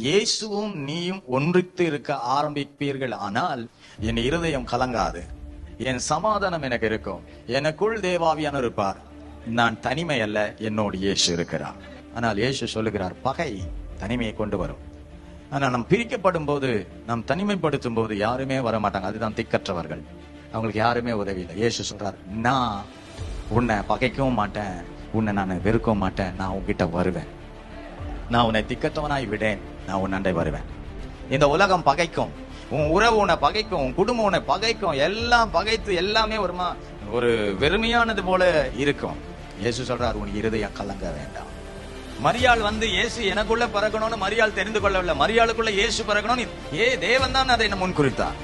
இயேசுவும் நீயும் ஒன்றித்து இருக்க ஆரம்பிப்பீர்கள் ஆனால் என் இருதயம் கலங்காது, என் சமாதானம் எனக்கு இருக்கும், எனக்குள் தேவாவியானவர் இருப்பார், நான் தனிமை அல்ல, என்னோடு இயேசு இருக்கிறார். ஆனால் இயேசு சொல்லுகிறார், பகை தனிமையை கொண்டு வரும். ஆனா நாம் பிரிக்கப்படும் போது, நாம் தனிமைப்படுத்தும் போது யாருமே வர மாட்டாங்க. அதுதான் திக்கற்றவர்கள், அவங்களுக்கு யாருமே உதவி இல்லை. இயேசு சொல்றார், நான் உன்னை பகைக்கவும் மாட்டேன், உன்னை நான் வெறுக்கவும் மாட்டேன், நான் உன்கிட்ட வருவேன், நான் உன்னை திக்கற்றவனாய் விடேன், நான் உன் அண்டை வருவேன். இந்த உலகம் பகைக்கும், உன் உறவு உன்னை பகைக்கும், உன் குடும்பம் உன்னை பகைக்கும், எல்லாம் பகைத்து எல்லாமே ஒரு வெறுமையானது போல இருக்கும். இயேசு சொல்றார், உன் இருதயம் கலங்க வேண்டாம். மரியாள் இயேசு எனக்குள்ள பிறக்கணும்னு மரியாள் தெரிந்து கொள்ளவில்லை, மரியாளுக்குள்ள இயேசு பிறக்கணும்னு தேவன் தான் அதை முன் குறித்தார்.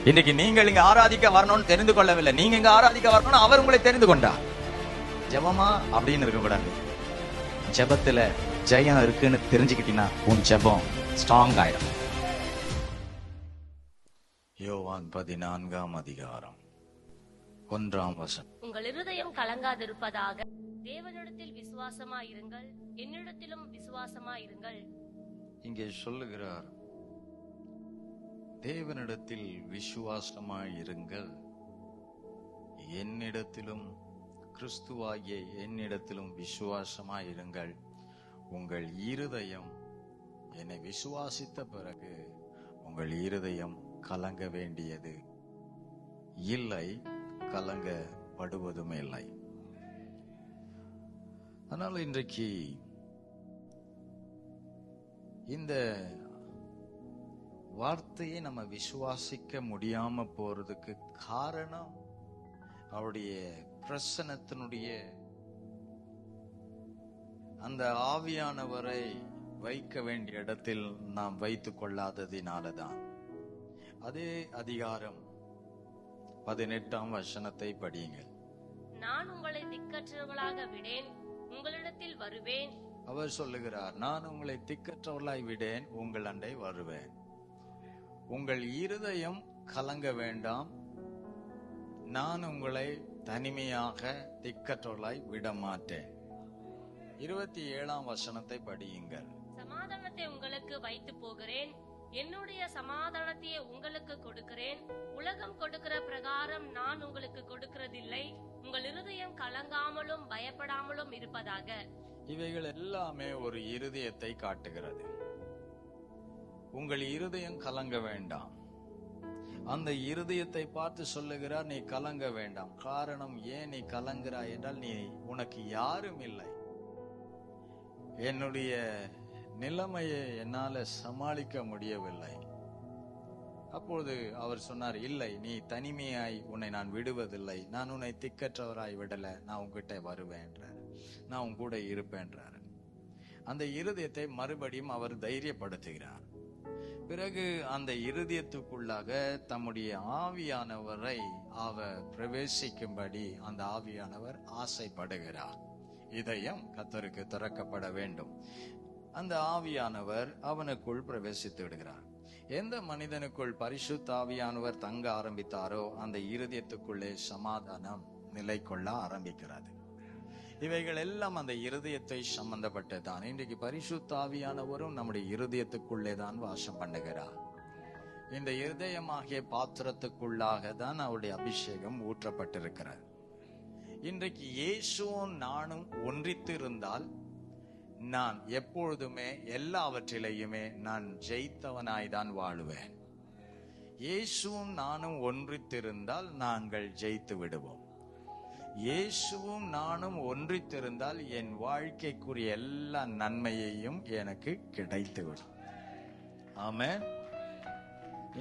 இன்னைக்கு நீங்கள் இங்க ஆராதிக்க வரணும்னு தெரிந்து கொள்ளவில்லை, நீங்க இங்க ஆராதிக்க வரணும்னு அவர் உங்களை தெரிந்து கொண்டார். ஜெபமா அப்படின்னு இருக்கக்கூடாது. ஜெபத்துல ஜெயம் இருக்குன்னு தெரிஞ்சுக்கிட்டீங்கன்னா உன் ஜெபம் ஸ்ட்ராங் ஆயிடும். யோவான் 14:1. உங்கள் இருதயம் கலங்காதிருப்பதாக, தேவனிடத்தில் விசுவாசமாயிருங்கள், என்னிடத்திலும் விசுவாசமாயிருங்கள். இங்கே சொல்லுகிறார், தேவனிடத்தில் விசுவாசமாயிருங்கள், என்னிடத்திலும் கிறிஸ்துவாகிய என்னிடத்திலும் விசுவாசமாயிருங்கள். உங்கள் இருதயம் என்னை விசுவாசித்த பிறகு உங்கள் இருதயம் கலங்க வேண்டியது இல்லை, கலங்கப்படுவதும் இல்லை. ஆனால் இன்றைக்கு இந்த வார்த்தையை நம்ம விசுவாசிக்க முடியாம போறதுக்கு காரணம் அவருடைய பிரசன்னத்தினுடைய அந்த ஆவியானவரை வைக்க வேண்டிய இடத்தில் நாம் வைத்துக் கொள்ளாததினாலதான். அதே அதிகாரம் 18 படியுங்கள். நான் உங்களை திக்கற்றவர்களாக விடேன், உங்களிடத்தில் வருவேன். அவர் சொல்லுகிறார், நான் உங்களை திக்கற்றவர்களாய் விடேன், உங்கள் அண்டை வருவேன். உங்கள் இருதயம் கலங்க வேண்டாம், நான் உங்களை தனிமையாக திக்கற்றவர்களாய் விட மாட்டேன். 27 படியுங்கள். சமாதானத்தை உங்களுக்கு வைத்து போகிறேன், என்னுடைய சமாதானத்தையே உங்களுக்கு கொடுக்கிறேன். உலகம் கொடுக்கிற பிரகாரம் நான் உங்களுக்கு கொடுக்கிறதில்லை. உங்கள் இருதயம் கலங்காமலும் பயப்படாமலும் இருப்பதாக. இவைகள் எல்லாமே ஒரு இருதயத்தை காட்டுகிறது. உங்கள் இருதயம் கலங்க வேண்டாம். அந்த இருதயத்தை பார்த்து சொல்லுகிறார், நீ கலங்க வேண்டாம். காரணம், ஏன் நீ கலங்குறாய் என்றால், நீ உனக்கு யாரும் இல்லை. என்னுடைய நிலைமையை என்னால சமாளிக்க முடியவில்லை. அப்போது அவர் சொன்னார், இல்லை, நீ தனிமையாய் உன்னை நான் விடுவதில்லை, நான் உன்னை திக்கற்றவராய் விடல, நான் உன்கிட்ட வருவேன்றார், நான் உன் கூட இருப்பேன்றார். அந்த இருதயத்தை மறுபடியும் அவர் தைரியப்படுத்துகிறார். பிறகு அந்த இருதயத்துக்குள்ளாக தம்முடைய ஆவியானவரை அவர் பிரவேசிக்கும்படி அந்த ஆவியானவர் ஆசைப்படுகிறார். இதயம் கர்த்தருக்கு திறக்கப்பட வேண்டும். அந்த ஆவியானவர் அவனுக்குள் பிரவேசித்து விடுகிறார். எந்த மனிதனுக்குள் பரிசுத்த ஆவியானவர் தங்க ஆரம்பித்தாரோ அந்த இருதயத்துக்குள்ளே சமாதானம் நிலை கொள்ள ஆரம்பிக்கிறது. இவைகள் எல்லாம் அந்த இருதயத்தை சம்பந்தப்பட்டதான். இன்றைக்கு பரிசுத்த ஆவியானவரும் நம்முடைய இருதயத்துக்குள்ளே தான் வாசம் பண்ணுகிறார். இந்த இருதயமாகிய பாத்திரத்துக்குள்ளாக தான் அவருடைய அபிஷேகம் ஊற்றப்பட்டிருக்கிறது. இன்றைக்கு இயேசுவும் நானும் ஒன்றித்து இருந்தால் நான் எப்பொழுதுமே எல்லாவற்றிலையுமே நான் ஜெயித்தவனாய்தான் வாழுவேன். இயேசுவும் நானும் ஒன்றித்திருந்தால் நாங்கள் ஜெயித்து விடுவோம். இயேசுவும் நானும் ஒன்றித்திருந்தால் என் வாழ்க்கைக்குரிய எல்லா நன்மையையும் எனக்கு கிடைத்துவிடும். ஆமென்.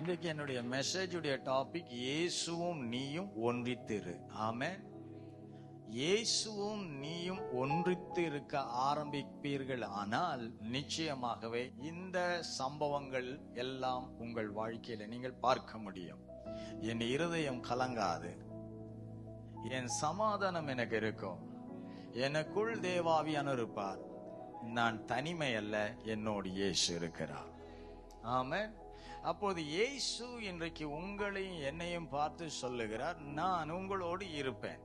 இன்றைக்கு என்னுடைய மெசேஜுடைய டாபிக், இயேசுவும் நீயும் ஒன்றித்திரு. ஆமென். இயேசுவும் நீயும் ஒன்றித்து இருக்க ஆரம்பிப்பீர்கள் ஆனால் நிச்சயமாகவே இந்த சம்பவங்கள் எல்லாம் உங்கள் வாழ்க்கையில நீங்கள் பார்க்க முடியும். என் இருதயம் கலங்காது, என் சமாதானம் எனக்கு இருக்கும், எனக்குள் தேவாவியானவர் இருப்பார், நான் தனிமை அல்ல, என்னோடு இயேசு இருக்கிறார். ஆமென். அப்போது இயேசு இன்றைக்கு உங்களையும் என்னையும் பார்த்து சொல்லுகிறார், நான் உங்களோடு இருப்பேன்.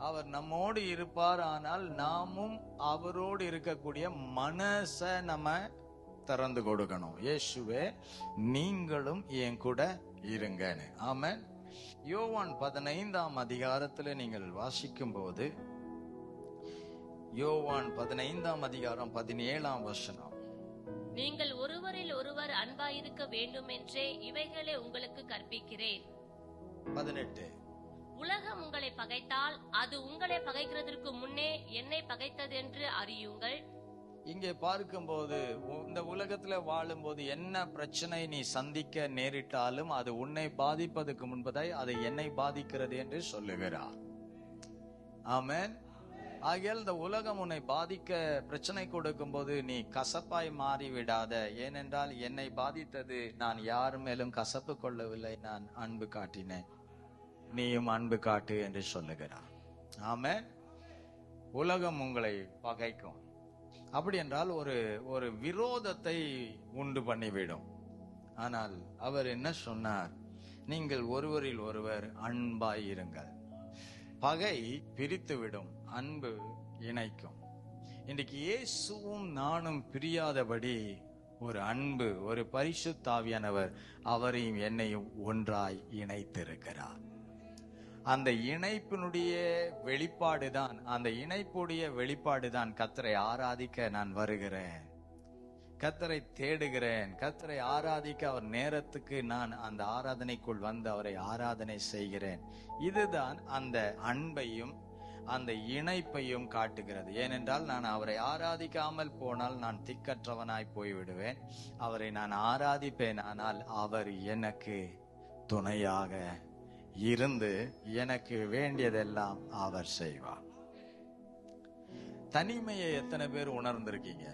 அவர் நம்மோடு இருப்பார். ஆனால் நாமும் அவரோடு இருக்கக்கூடிய மனசை நம்ம திறந்து கொடுக்கணும். இயேசுவே நீங்களும் என் கூட இருங்கன்னு. ஆமென். யோவான் 15ஆம் அதிகாரத்துல நீங்கள் வாசிக்கும் போது, யோவான் 15ஆம் அதிகாரம் 17ஆம் வசனம், நீங்கள் ஒருவரில் ஒருவர் அன்பாயிருக்க வேண்டுமென்றே இவைகளை உங்களுக்கு கற்பிக்கிறேன். 18, உலகம் உங்களை பகைத்தால் அது உங்களை பகைக்கிறதற்கு முன்னே என்னை பகைத்ததென்று அறியுங்கள். இங்கே பார்க்கும்போது இந்த உலகத்துல வாழும்போது என்ன பிரச்சனை நீ சந்திக்க நேரிட்டாலும் அது உன்னை பாதிப்பதற்கு முன்பதாய் அது என்னை பாதிக்கிறது என்று சொல்லுகிறார். ஆமென். ஆகையால் இந்த உலகம் உன்னை பாதிக்க பிரச்சனை கொடுக்கும் போது நீ கசப்பாய் மாறி விடாத. ஏனென்றால் என்னை பாதித்தது, நான் யார் மேலும் கசப்பு கொள்ளவில்லை, நான் அன்பு காட்டினேன், நீயும் அன்பு காட்டு என்று சொல்லுகிறார். ஆமென். உலகம் உங்களை பகைக்கும். அப்படி என்றால் ஒரு விரோதத்தை உண்டு பண்ணிவிடும். ஆனால் அவர் என்ன சொன்னார்? நீங்கள் ஒருவரில் ஒருவர் அன்பாய் இருங்கள். பகை பிரித்துவிடும், அன்பு இணைக்கும். இன்றைக்கு இயேசுவும் நானும் பிரியாதபடி ஒரு அன்பு, ஒரு பரிசுத்த ஆவியானவர் அவரையும் என்னையும் ஒன்றாய் இணைத்திருக்கிறார். அந்த இணைப்பினுடைய வெளிப்பாடுதான், அந்த இணைப்புடைய வெளிப்பாடுதான் கர்த்தரை ஆராதிக்க நான் வருகிறேன், கர்த்தரை தேடுகிறேன், கர்த்தரை ஆராதிக்க அவர் நேரத்துக்கு நான் அந்த ஆராதனைக்குள் வந்து அவரை ஆராதனை செய்கிறேன். இதுதான் அந்த அன்பையும் அந்த இணைப்பையும் காட்டுகிறது. ஏனென்றால் நான் அவரை ஆராதிக்காமல் போனால் நான் திக்கற்றவனாய் போய்விடுவேன். அவரை நான் ஆராதிப்பேன், ஆனால் அவர் எனக்கு துணையாக இருந்து எனக்கு வேண்டியதெல்லாம் அவர் செய்வார். தனிமையை எத்தனை பேர் உணர்ந்திருக்கீங்க?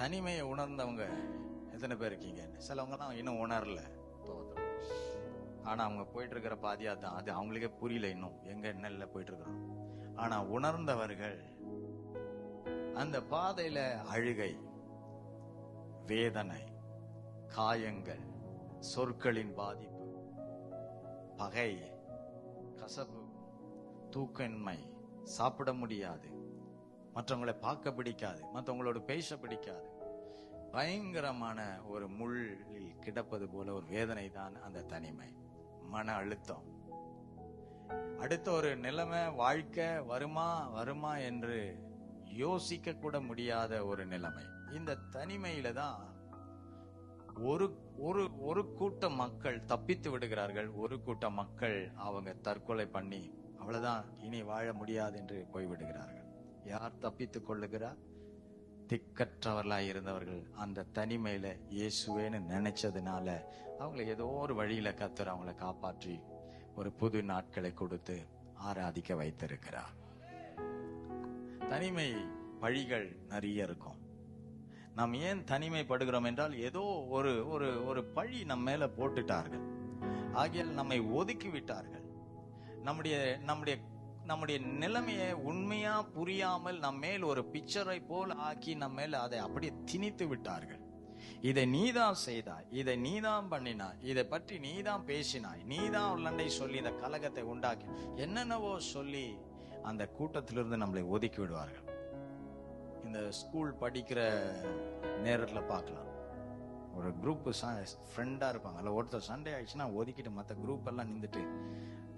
தனிமையை உணர்ந்தவங்க எத்தனை பேர் இருக்கீங்க? சிலவங்க தான் இன்னும் உணரல, ஆனா அவங்க போயிட்டு இருக்கிற பாதியா தான் அது அவங்களுக்கே புரியல, இன்னும் எங்க என்னல போயிட்டு இருக்கிறோம். ஆனா உணர்ந்தவர்கள் அந்த பாதையில அழுகை, வேதனை, காயங்கள், சொற்களின் பாதிப்பு, பகை, கசப்பு, தூக்கமின்மை, சாப்பிட முடியாது, மற்றவங்களை பார்க்க பிடிக்காது, மற்றவங்களோட பேச பிடிக்காது, பயங்கரமான ஒரு முள்ளில் கிடப்பது போல ஒரு வேதனை தான் அந்த தனிமை, மன அழுத்தம். அடுத்த ஒரு நிலைமை, வாழ்க்கை வருமா என்று யோசிக்க கூட முடியாத ஒரு நிலைமை. இந்த தனிமையில தான் ஒரு கூட்ட மக்கள் தப்பித்து விடுகிறார்கள், ஒரு கூட்ட மக்கள் அவங்க தற்கொலை பண்ணி அவ்வளவுதான் இனி வாழ முடியாது என்று போய்விடுகிறார்கள். யார் தப்பித்துக் கொள்ளுகிறார்? திக்கற்றவர்களாய் இருந்தவர்கள் அந்த தனிமையில இயேசுவேன்னு நினைச்சதுனால அவங்களை ஏதோ ஒரு வழியில கர்த்தர் அவங்களை காப்பாற்றி ஒரு புது நாட்களை கொடுத்து ஆராதிக்க வைத்திருக்கிறார். தனிமை பழிகள் நிறைய இருக்கும். நாம் ஏன் தனிமைப்படுகிறோம் என்றால் ஏதோ ஒரு பழி நம்ம மேல போட்டுட்டார்கள், ஆகியால் நம்மை ஒதுக்கி விட்டார்கள். நம்முடைய நிலைமையை உண்மையா புரியாமல் நம்ம மேல் ஒரு பிக்சரை போல் ஆக்கி நம்ம மேல அதை அப்படியே திணித்து விட்டார்கள். இதை நீதான் செய்தாய், இதை நீதான் பண்ணினாய், இதை பற்றி நீதான் பேசினாய், நீதான் உள்ளண்டை சொல்லி இந்த கலகத்தை உண்டாக்கி என்னென்னவோ சொல்லி அந்த கூட்டத்திலிருந்து நம்மளை ஒதுக்கி விடுவார்கள். இந்த ஸ்கூல் படிக்கிற நேரத்துல பார்க்கலாம், ஒரு குரூப் ஃப்ரெண்டா இருப்பாங்க, அல்ல ஒருத்தர் சண்டே ஆயிடுச்சுன்னா ஒதுக்கிட்டு மற்ற குரூப் எல்லாம் நின்றுட்டு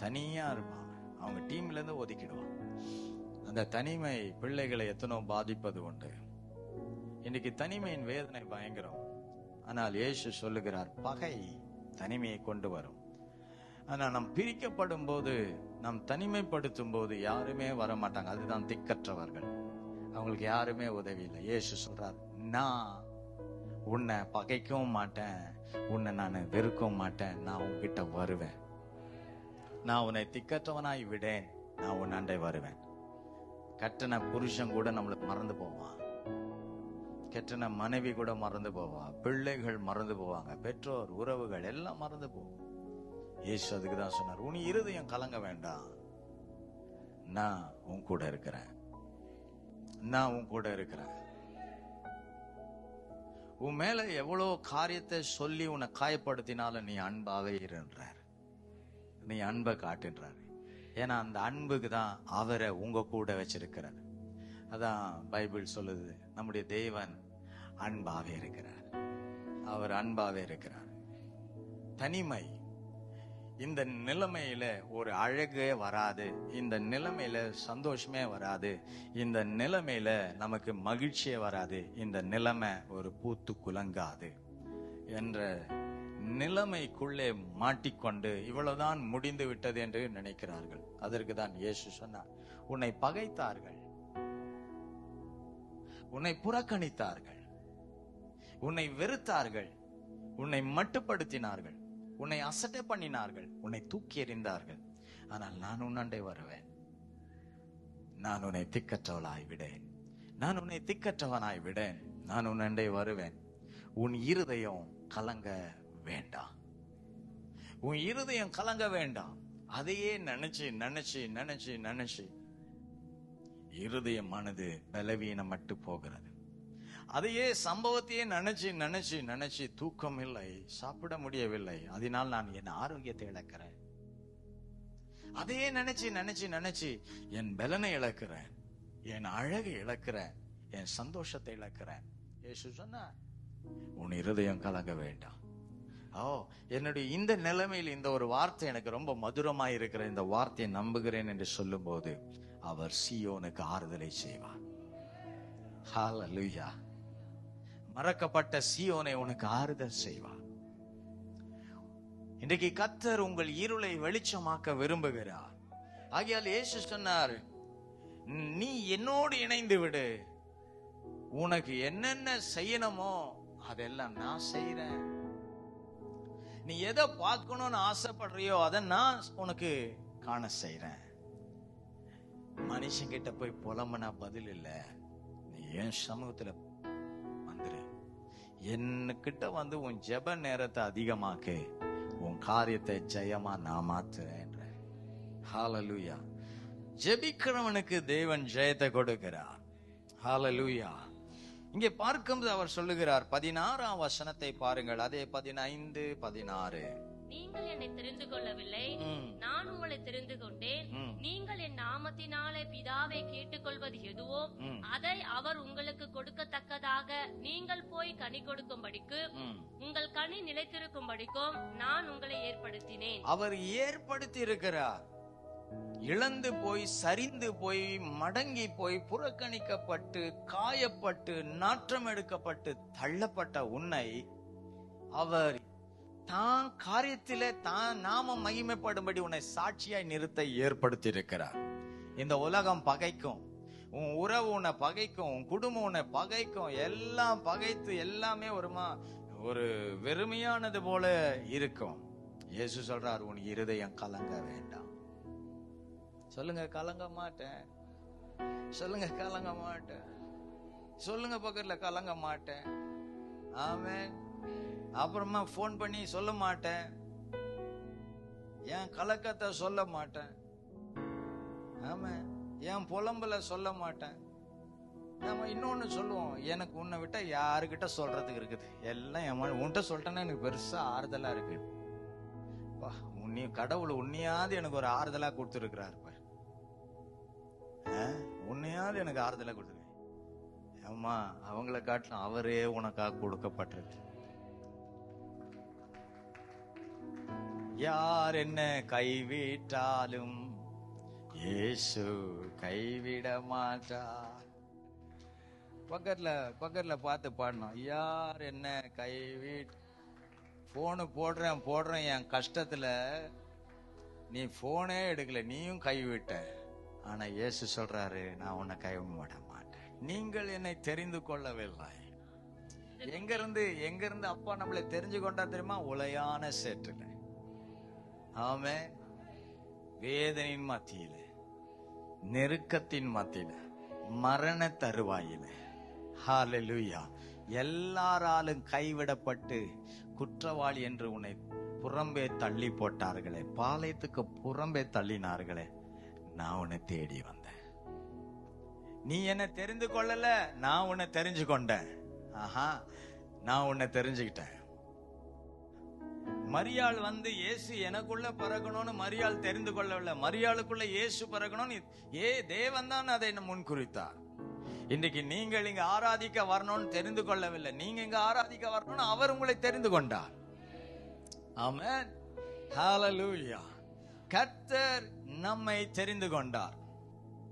தனியா இருப்பாங்க, அவங்க டீம்ல இருந்து ஒதுக்கிடுவாங்க. அந்த தனிமை பிள்ளைகளை எத்தனோ பாதிப்பது உண்டு. இன்னைக்கு தனிமையின் வேதனை பயங்கரம். ஆனால் இயேசு சொல்லுகிறார், பகை தனிமையை கொண்டு வரும். ஆனா நம் பிரிக்கப்படும் போது, நம் தனிமைப்படுத்தும் போது யாருமே வர மாட்டாங்க. அதுதான் திக்கற்றவர்கள், அவங்களுக்கு யாருமே உதவி இல்லை. இயேசு சொல்றார், நான் உன்னை பகைக்கவும் மாட்டேன், உன்னை நான் வெறுக்கவும் மாட்டேன், நான் உன்கிட்ட வருவேன், நான் உன்னை திக்கற்றவனாய் விடேன், நான் உன் அண்டை வருவேன். கட்டின புருஷன் கூட நம்மளுக்கு மறந்து போவான், கெட்டன மனைவி கூட மறந்து போவா, பிள்ளைகள் மறந்து போவாங்க, பெற்றோர் உறவுகள் எல்லாம் மறந்து போவோம். இயேசு அதுக்கு தான் சொன்னார், உன் இருதயம் கலங்க வேண்டாம், நான் உன் கூட இருக்கிறேன், நான் உன் கூட இருக்கிறேன். உன் மேல எவ்வளவு காரியத்தை சொல்லி உன்னை காயப்படுத்தினாலும் நீ அன்பாவே இருன்றார், நீ அன்பை காட்டுன்றார். ஏன்னா அந்த அன்புக்கு தான் அவரை உங்க கூட வச்சிருக்கிறார். அதான் பைபிள் சொல்லுது, நம்முடைய தேவன் அன்பாவே இருக்கிறார். அவர் அன்பாவே இருக்கிறார். தனிமை, இந்த நிலைமையில ஒரு அழகே வராது, இந்த நிலைமையில சந்தோஷமே வராது, இந்த நிலைமையில நமக்கு மகிழ்ச்சியே வராது, இந்த நிலைமை ஒரு பூத்து குலங்காது என்ற நிலைமைக்குள்ளே மாட்டிக்கொண்டு இவ்வளவுதான் முடிந்து விட்டது என்று நினைக்கிறார்கள். அதற்கு தான் இயேசு சொன்னார், உன்னை பகைத்தார்கள், உன்னை புறக்கணித்தார்கள், உன்னை வெறுத்தார்கள், உன்னை மட்டுப்படுத்தினார்கள், உன்னை அசட்டை பண்ணினார்கள், உன்னை தூக்கி எறிந்தார்கள். ஆனால் நான் உன்னண்டை வருவேன், நான் உன்னை திக்கற்றவளாய் விடேன், நான் உன்னை திக்கற்றவனாய் விடேன், நான் உன்னண்டை வருவேன். உன் இருதயம் கலங்க வேண்டாம், உன் இருதயம் கலங்க வேண்டாம். அதையே நினைச்சு நினைச்சு நினைச்சு நினைச்சு இருதயமானது பலவீனம் மட்டு போகிறது. அதையே சம்பவத்தையே நினைச்சு நினைச்சு நினைச்சு தூக்கம் இல்லை, சாப்பிட முடியவில்லை, அதனால் நான் என் ஆரோக்கியத்தை இழக்கிறேன். அதையே நினைச்சு நினைச்சு நினைச்சு என் பலனை இழக்கிறேன், என் அழகை இழக்கிறேன், என் சந்தோஷத்தை இழக்கிறேன். இயேசு சொன்னார், உன் இருதயம் கலங்க வேண்டாம். என்னுடைய இந்த நிலைமையில் இந்த ஒரு வார்த்தை எனக்கு ரொம்ப மதுரமாய் இருக்கிற இந்த வார்த்தையை நம்புகிறேன் என்று சொல்லும் போது அவர் சீயோனுக்கு ஆறுதலை செய்வார். ஹல்லேலூயா. மறக்கப்பட்ட சீயோனை உனக்கு ஆறுதல் செய்வார். இன்றைக்கு கர்த்தர் உங்கள் இருளை வெளிச்சமாக்க விரும்புகிறார். ஆகையால் இயேசு சொன்னார், நீ என்னோடு இணைந்து விடு, உனக்கு என்னென்ன செய்யணுமோ அதெல்லாம் நான் செய்யறேன். நீ எதை பார்க்கணும்னு ஆசைப்படுறியோ அதை நான் உனக்கு காண செய்யறேன். மனுஷங்கிட்ட போய் புலம்புனா பதில் இல்ல, நீ என் சமூகத்துல வந்துரு, என்கிட்ட வந்து உன் ஜெப நேரத்தை அதிகமாக்கு, உன் காரியத்தை ஜெயமா நான் மாத்துறேன். ஹல்லேலூயா. ஜெபிக்கிறவனுக்கு தேவன் ஜெயத்தை கொடுக்கிறார். ஹல்லேலூயா. இங்கே பார்க்கும்போது அவர் சொல்லுகிறார், 16ஆம் வசனத்தை பாருங்கள். அதே 15, 16. நீங்கள் என்னை தெரிந்து கொள்ளவில்லை, நான் உங்களை தெரிந்து கொண்டேன். நீங்கள் என் நாமத்தினாலே பிதாவை கேட்டுக்கொள்வது எதுவோ அதை அவர் உங்களுக்கு கொடுக்கத்தக்கதாக நீங்கள் போய் கனி கொடுக்கும்படிக்கு உங்கள் கனி நிலைத்திருக்கும்படிக்கும் நான் உங்களை ஏற்படுத்தினேன். அவர் ஏற்படுத்தி இருக்கிறார். இழந்து போய், சரிந்து போய், மடங்கி போய், புறக்கணிக்கப்பட்டு, காயப்பட்டு, நாற்றம் எடுக்கப்பட்டு, தள்ளப்பட்ட உன்னை அவர் தான் காரியத்திலே தான் நாம மகிமைப்படும்படி உன்னை சாட்சியாய் நிறுத்த ஏற்படுத்தி இருக்கிறார். இந்த உலகம் பகைக்கும், உன் உறவு உன்னை பகைக்கும், உன் குடும்பம் உன்னை பகைக்கும், எல்லாம் பகைத்து எல்லாமே ஒரு வெறுமையானது போல இருக்கும். இயேசு சொல்றார், உன் இருதயம் கலங்க வேண்டாம். சொல்லுங்க, கலங்க மாட்டேன். சொல்லுங்க, கலங்க மாட்டேன். சொல்லுங்க பக்கத்துல, கலங்க மாட்டேன். ஆமென். அப்புறமா போன் பண்ணி சொல்ல மாட்டேன், என் கலக்கத்தை சொல்ல மாட்டேன். ஆமென். என் புலம்பல சொல்ல மாட்டேன். நம்ம இன்னொன்னு சொல்லுவோம், எனக்கு உன்னை விட்டா யாருக்கிட்ட சொல்றதுக்கு இருக்குது, எல்லாம் உன்கிட்ட சொல்லிட்டேன்னா எனக்கு பெருசா ஆறுதலா இருக்கு. உன்னை கடவுள் உன்னையாவது எனக்கு ஒரு ஆறுதலா கொடுத்துருக்கிறார். உன்னையாவது எனக்கு ஆறுதலா கொடுத்துருக்க. அம்மா, அவங்கள காட்டிலும் அவரே உனக்காக கொடுக்கப்பட்டிருக்கு. யார் என்ன கைவிட்டாலும் இயேசு கைவிட மாட்டார். பக்கத்துல பார்த்து பாடணும், யார் என்ன கைவிட். போனு போடுறேன் என் கஷ்டத்துல, நீ போனே எடுக்கல, நீயும் கைவிட்ட. ஆனா இயேசு சொல்றாரு, நான் உன்னை கைவிட மாட்டேன். நீங்கள் என்னை தெரிந்து கொள்ளவில்லை. எங்க இருந்து அப்பா நம்மளை தெரிஞ்சு கொண்டா தெரியுமா? உளையான சேற்றுல, ஆமென், வேதனையின் மத்தியில, நெருக்கத்தின் மத்தியில, மரண தருவாயில, ஹல்லேலூயா, எல்லாராலும் கைவிடப்பட்டு குற்றவாளி என்று உன்னை புறம்பே தள்ளி போட்டார்களே, பாளையத்துக்கு புறம்பே தள்ளினார்களே, நான் உன்னை தேடி வந்தேன். நீ என்ன தெரிந்து கொள்ளல, நான் உன்னை தெரிஞ்சு கொண்டேன். நான் உன்னை தெரிஞ்சுக்கிட்டேன். மரியாள் வந்து இயேசு எனக்குள்ள பிறக்கணும்னு மரியாள் தெரிந்து கொள்ளவில்லை. மரியாளுக்குள்ள இயேசு பிறக்கணும்னு தேவன் தான் அதை முன்குறித்தார். இன்றைக்கு நீங்கள் இங்க ஆராதிக்க வரணும்னு தெரிந்து கொள்ளவில்லை, நீங்க இங்க ஆராதிக்க வரணும்னு அவர் உங்களை தெரிந்து கொண்டார். ஆமென், ஹalleluya. கர்த்தர் நம்மை தெரிந்து கொண்டார்.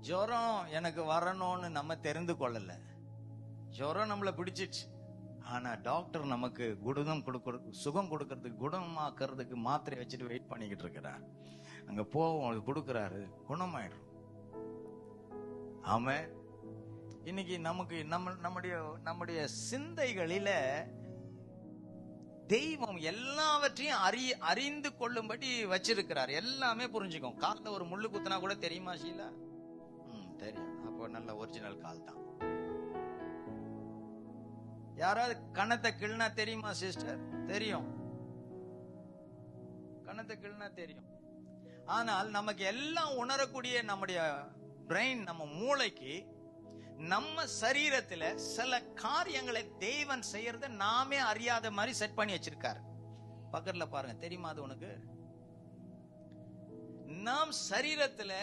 ஜுரம் எனக்கு வரணும்னு நம்ம தெரிந்து கொள்ளல, ஜுரம் நம்மளை பிடிச்சிச்சு. ஆனா டாக்டர் நமக்கு சுகம் கொடுக்கறதுக்கு, குணமாக்குறதுக்கு மாத்திரை வச்சுட்டு வெயிட் பண்ணிக்கிட்டு இருக்கிறார். அங்க போவோம், கொடுக்கிறாரு, குணமாயிடும். ஆமென். இன்னைக்கு நமக்கு நம்முடைய சிந்தைகளில தெய்வம் எல்லாவற்றையும் அறிந்து கொள்ளும்படி வச்சிருக்கிறார். எல்லாமே புரிஞ்சுக்கும். கால்ல ஒரு முள்ளு குத்துனா கூட தெரியுமா ஷீலா? தெரியும். அப்போ நல்ல ஒரிஜினல் கால் தான். யாராவது கணத்தை கிள்னா தெரியுமா சிஸ்டர்? தெரியும். கணத்தை கிள்னா தெரியும். ஆனால் நமக்கு எல்லாம் உணரக்கூடிய நம்முடைய பிரெயின், நம்ம மூளைக்கு நம்ம சரீரத்துல சில காரியங்களை தேவன் செய்யறத நாமே அறியாத மாதிரி செட் பண்ணி வச்சிருக்காரு. பக்கத்துல பாருங்க, தெரியுமா அது உனக்கு? நாம் சரீரத்துல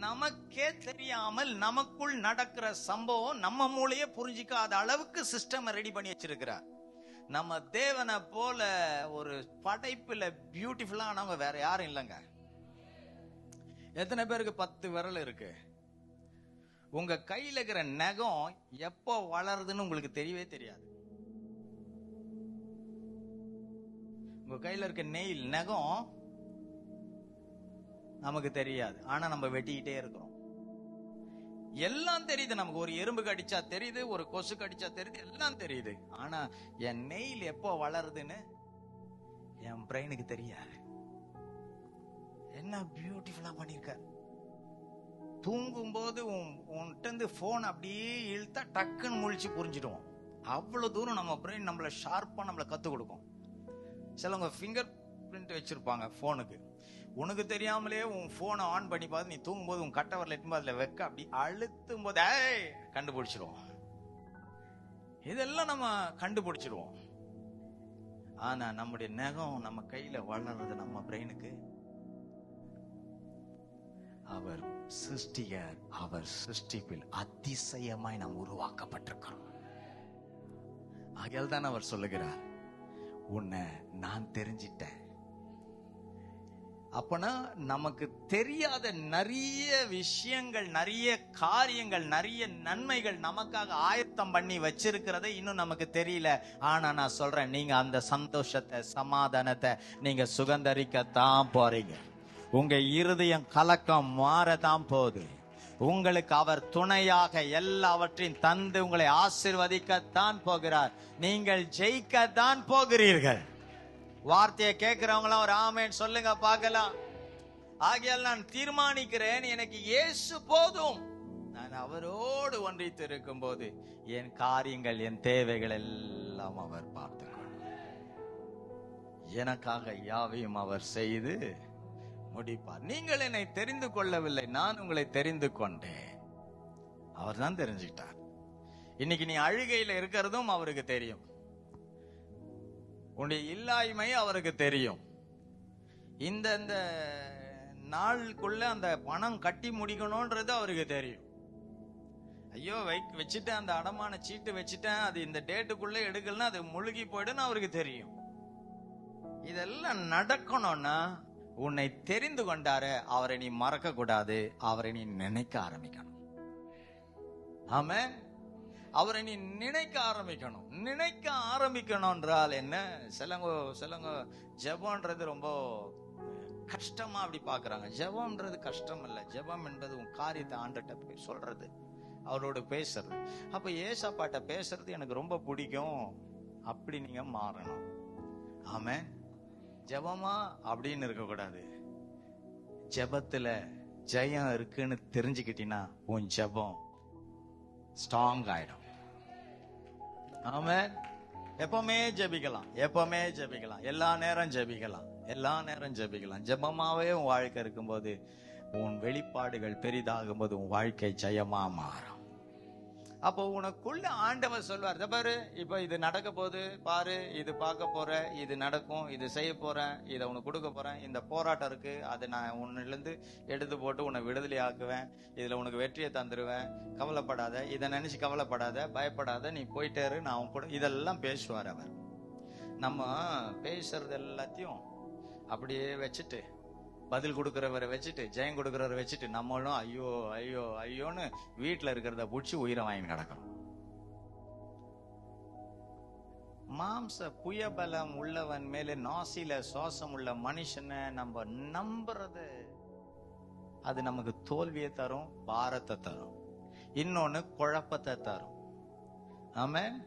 நமக்கே தெரியாமல் நமக்குள் நடக்கிற சம்பவம் நம்ம மூளையே புரிஞ்சிக்காத அளவுக்கு சிஸ்டம் ரெடி பண்ணி வச்சிருக்கிறார். நம்ம தேவனை போல ஒரு படைப்புல பியூட்டிஃபுல்லானவங்க வேற யாரும் இல்லைங்க. எத்தனை பேருக்கு 10 விரல் இருக்கு? உங்க கையில இருக்கிற நகம் எப்போ வளருதுன்னு உங்களுக்கு தெரியவே தெரியாது. உங்க கையில இருக்க நெயில் நகம் நமக்கு தெரியாது. ஆனா நம்ம வெட்டிக்கிட்டே இருக்கிறோம். எல்லாம் தெரியுது நமக்கு. ஒரு எறும்பு கடிச்சா தெரியுது, ஒரு கொசு கடிச்சா தெரியுது, எல்லாம் தெரியுது. ஆனா என் நெயில் எப்போ வளருதுன்னு என் பிரெயினுக்கு தெரியாது. என்ன பியூட்டிஃபுல்லா பண்ணிருக்காரு. தூங்கும் போது உன்கிட்ட போன் அப்படியே இழுத்தா டக்குன்னு முழிச்சு புரிஞ்சிடுவோம். அவ்வளவு தூரம் நம்ம பிரெயின் நம்மள ஷார்ப்பா நம்மள கத்து கொடுக்கும். சிலவங்க ஃபிங்கர் பிரிண்ட் வச்சிருப்பாங்க போனுக்கு. உனக்கு தெரியாமலே உன் போனை ஆன் பண்ணி பார்த்து நீ தூங்கும் போது உன் கட்டை வரல எட்டும்போது அதுல வைக்க அப்படி அழுத்தும் போது கண்டுபிடிச்சிருவோம். இதெல்லாம் நம்ம கண்டுபிடிச்சிருவோம். ஆனா நம்முடைய நகம் நம்ம கையில வளர்றது நம்ம பிரெயினுக்கு. அவர் சிருஷ்டிகர், அவர் சிருஷ்டிப்பில் அதிசயமாய் நாம் உருவாக்கப்பட்டிருக்கிறோம். ஆகையால் தான் அவர் சொல்லுகிறார், உன்னை நான் தெரிஞ்சிட்டேன். அப்பனா நமக்கு தெரியாத நிறைய விஷயங்கள், நிறைய காரியங்கள், நிறைய நன்மைகள் நமக்காக ஆயத்தம் பண்ணி வச்சிருக்கிறத இன்னும் நமக்கு தெரியல. ஆனா நான் சொல்றேன், நீங்க அந்த சந்தோஷத்தை, சமாதானத்தை நீங்க சுகந்தரிக்கத்தான் போறீங்க. உங்க இருதயம் கலக்கம் மாறதான் போகுது. உங்களுக்கு அவர் துணையாக எல்லாவற்றையும் தந்து உங்களை ஆசீர்வதிக்கத்தான் போகிறார். நீங்கள் ஜெயிக்கத்தான் போகிறீர்கள். வார்த்தையை கேட்கிறவங்களாம் ஒரு ஆமென் சொல்லுங்க பார்க்கலாம். ஆகையால் நான் தீர்மானிக்கிறேன், எனக்கு இயேசு போதும். நான் அவரோடு ஒன்றித்து இருக்கும் போது என் காரியங்கள், என் தேவைகள் எல்லாம் அவர் பார்த்துக்கொள்வார். எனக்காக யாவையும் அவர் செய்து முடிப்பார். நீங்கள் என்னை தெரிந்து கொள்ளவில்லை, நான் உங்களை தெரிந்து கொண்டேன். அவர் தான் தெரிஞ்சுக்கிட்டார். இன்னைக்கு நீ அழுகையில இருக்கிறதும் அவருக்கு தெரியும். உன்னுடைய இல்லாய்மை அவருக்கு தெரியும். இந்த நாளுக்குள்ள அந்த பணம் கட்டி முடிக்கணும்ன்றது அவருக்கு தெரியும். ஐயோ வச்சுட்டேன், அந்த அடமான சீட்டு வச்சுட்டேன், அது இந்த டேட்டுக்குள்ள எடுக்கலன்னா அது முழுகி போயிடுன்னு அவருக்கு தெரியும். இதெல்லாம் நடக்கணும்னா உன்னை தெரிந்து கொண்டாரு, அவரை நீ மறக்க கூடாது, அவரை நீ நினைக்க ஆரம்பிக்கணும். ஆமென். அவரை நீ நினைக்க ஆரம்பிக்கணும். நினைக்க ஆரம்பிக்கணும் என்றால் என்ன? சிலங்க ஜெபம்ன்றது ரொம்ப கஷ்டமா அப்படி பாக்குறாங்க. ஜெபம்ன்றது கஷ்டம் இல்ல. ஜெபம் என்பது உன் காரியத்தை ஆண்டுகிட்ட போய் சொல்றது, அவரோட பேசுறது. அப்ப ஏசாப்பாட்ட பேசுறது எனக்கு ரொம்ப பிடிக்கும், அப்படி நீங்க மாறணும். ஆமென். ஜெபமா அப்படின்னு இருக்க கூடாது. ஜெபத்துல ஜெயம் இருக்குன்னு தெரிஞ்சுக்கிட்டீங்கன்னா உன் ஜெபம் ஸ்ட்ராங் ஆயிடும். ஆமென். எப்பவுமே ஜெபிக்கலாம், எப்பவுமே ஜெபிக்கலாம், எல்லா நேரம் ஜெபிக்கலாம், எல்லா நேரம் ஜெபிக்கலாம். ஜெபமாவே உன் வாழ்க்கை இருக்கும்போது, உன் வெளிப்பாடுகள் பெரிதாகும் போது உன் வாழ்க்கை ஜெயமா மாறும். அப்போ உனக்குள்ள ஆண்டவர் சொல்வார், பாரு இப்ப இது நடக்க போகுது பாரு, இது பார்க்க போற, இது நடக்கும், இது செய்ய போறேன், இதை உனக்கு கொடுக்க போறேன், இந்த போராட்டம் இருக்கு, அதை நான் உன்னிலிருந்து எடுத்து போட்டு உன்னை விடுதலை ஆக்குவேன், இதுல உனக்கு வெற்றியை தந்துருவேன், கவலைப்படாத, இதை நினைச்சு கவலைப்படாத, பயப்படாத, நீ போயிட்டே இரு, நான் உன் கூட, இதெல்லாம் பேசுவார் அவர். நம்ம பேசுறது எல்லாத்தையும் அப்படியே வச்சுட்டு, பதில் கொடுக்கிறவரை வச்சுட்டு, ஜெயம் கொடுக்கிறவரை வச்சுட்டு, நம்மளும் ஐயோ ஐயோ ஐயோன்னு வீட்டுல இருக்கிறத புடிச்சு உயிரை வாங்கி கிடக்கிறோம். மாம்ச புயபலம் உள்ளவன் மேல நாசில சுவாசம் உள்ள மனுஷனை நம்ம நம்புறது, அது நமக்கு தோல்வியை தரும், பாரத்தை தரும், இன்னொன்னு குழப்பத்தை தரும். ஆமென்.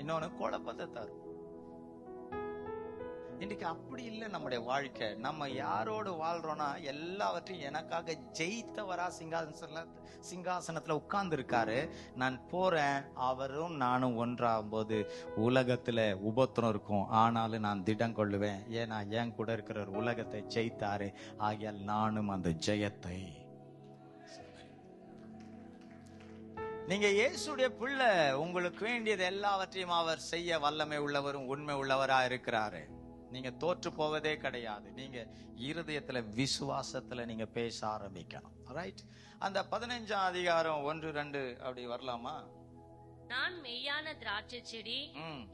இன்னொன்னு குழப்பத்தை தரும். இன்னைக்கு அப்படி இல்லை நம்முடைய வாழ்க்கை. நம்ம யாரோடு வாழ்றோம்னா, எல்லாவற்றையும் எனக்காக ஜெயித்தவரா சிங்காசனத்துல உட்கார்ந்து இருக்காரு. நான் போறேன், அவரும் நானும் ஒன்றாகும் போது உலகத்துல உபத்திரம் இருக்கும், ஆனாலும் நான் திடம் கொள்ளுவேன். ஏன்னா என் கூட இருக்கிற உலகத்தை ஜெயித்தாரு, ஆகியால் நானும் அந்த ஜெயத்தை. நீங்க இயேசுடைய பிள்ளை, உங்களுக்கு வேண்டியது எல்லாவற்றையும் அவர் செய்ய வல்லமை உள்ளவரும் உண்மை உள்ளவரா இருக்கிறாரு. நீங்க தோற்று போவதே கிடையாது. நீங்க இருதயத்துல விசுவாசத்துல நீங்க பேச ஆரம்பிக்கணும். ரைட்? அந்த 15ஆம் அதிகாரம் 1-2 அப்படி வரலாமா? நான் மெய்யான திராட்சை செடி,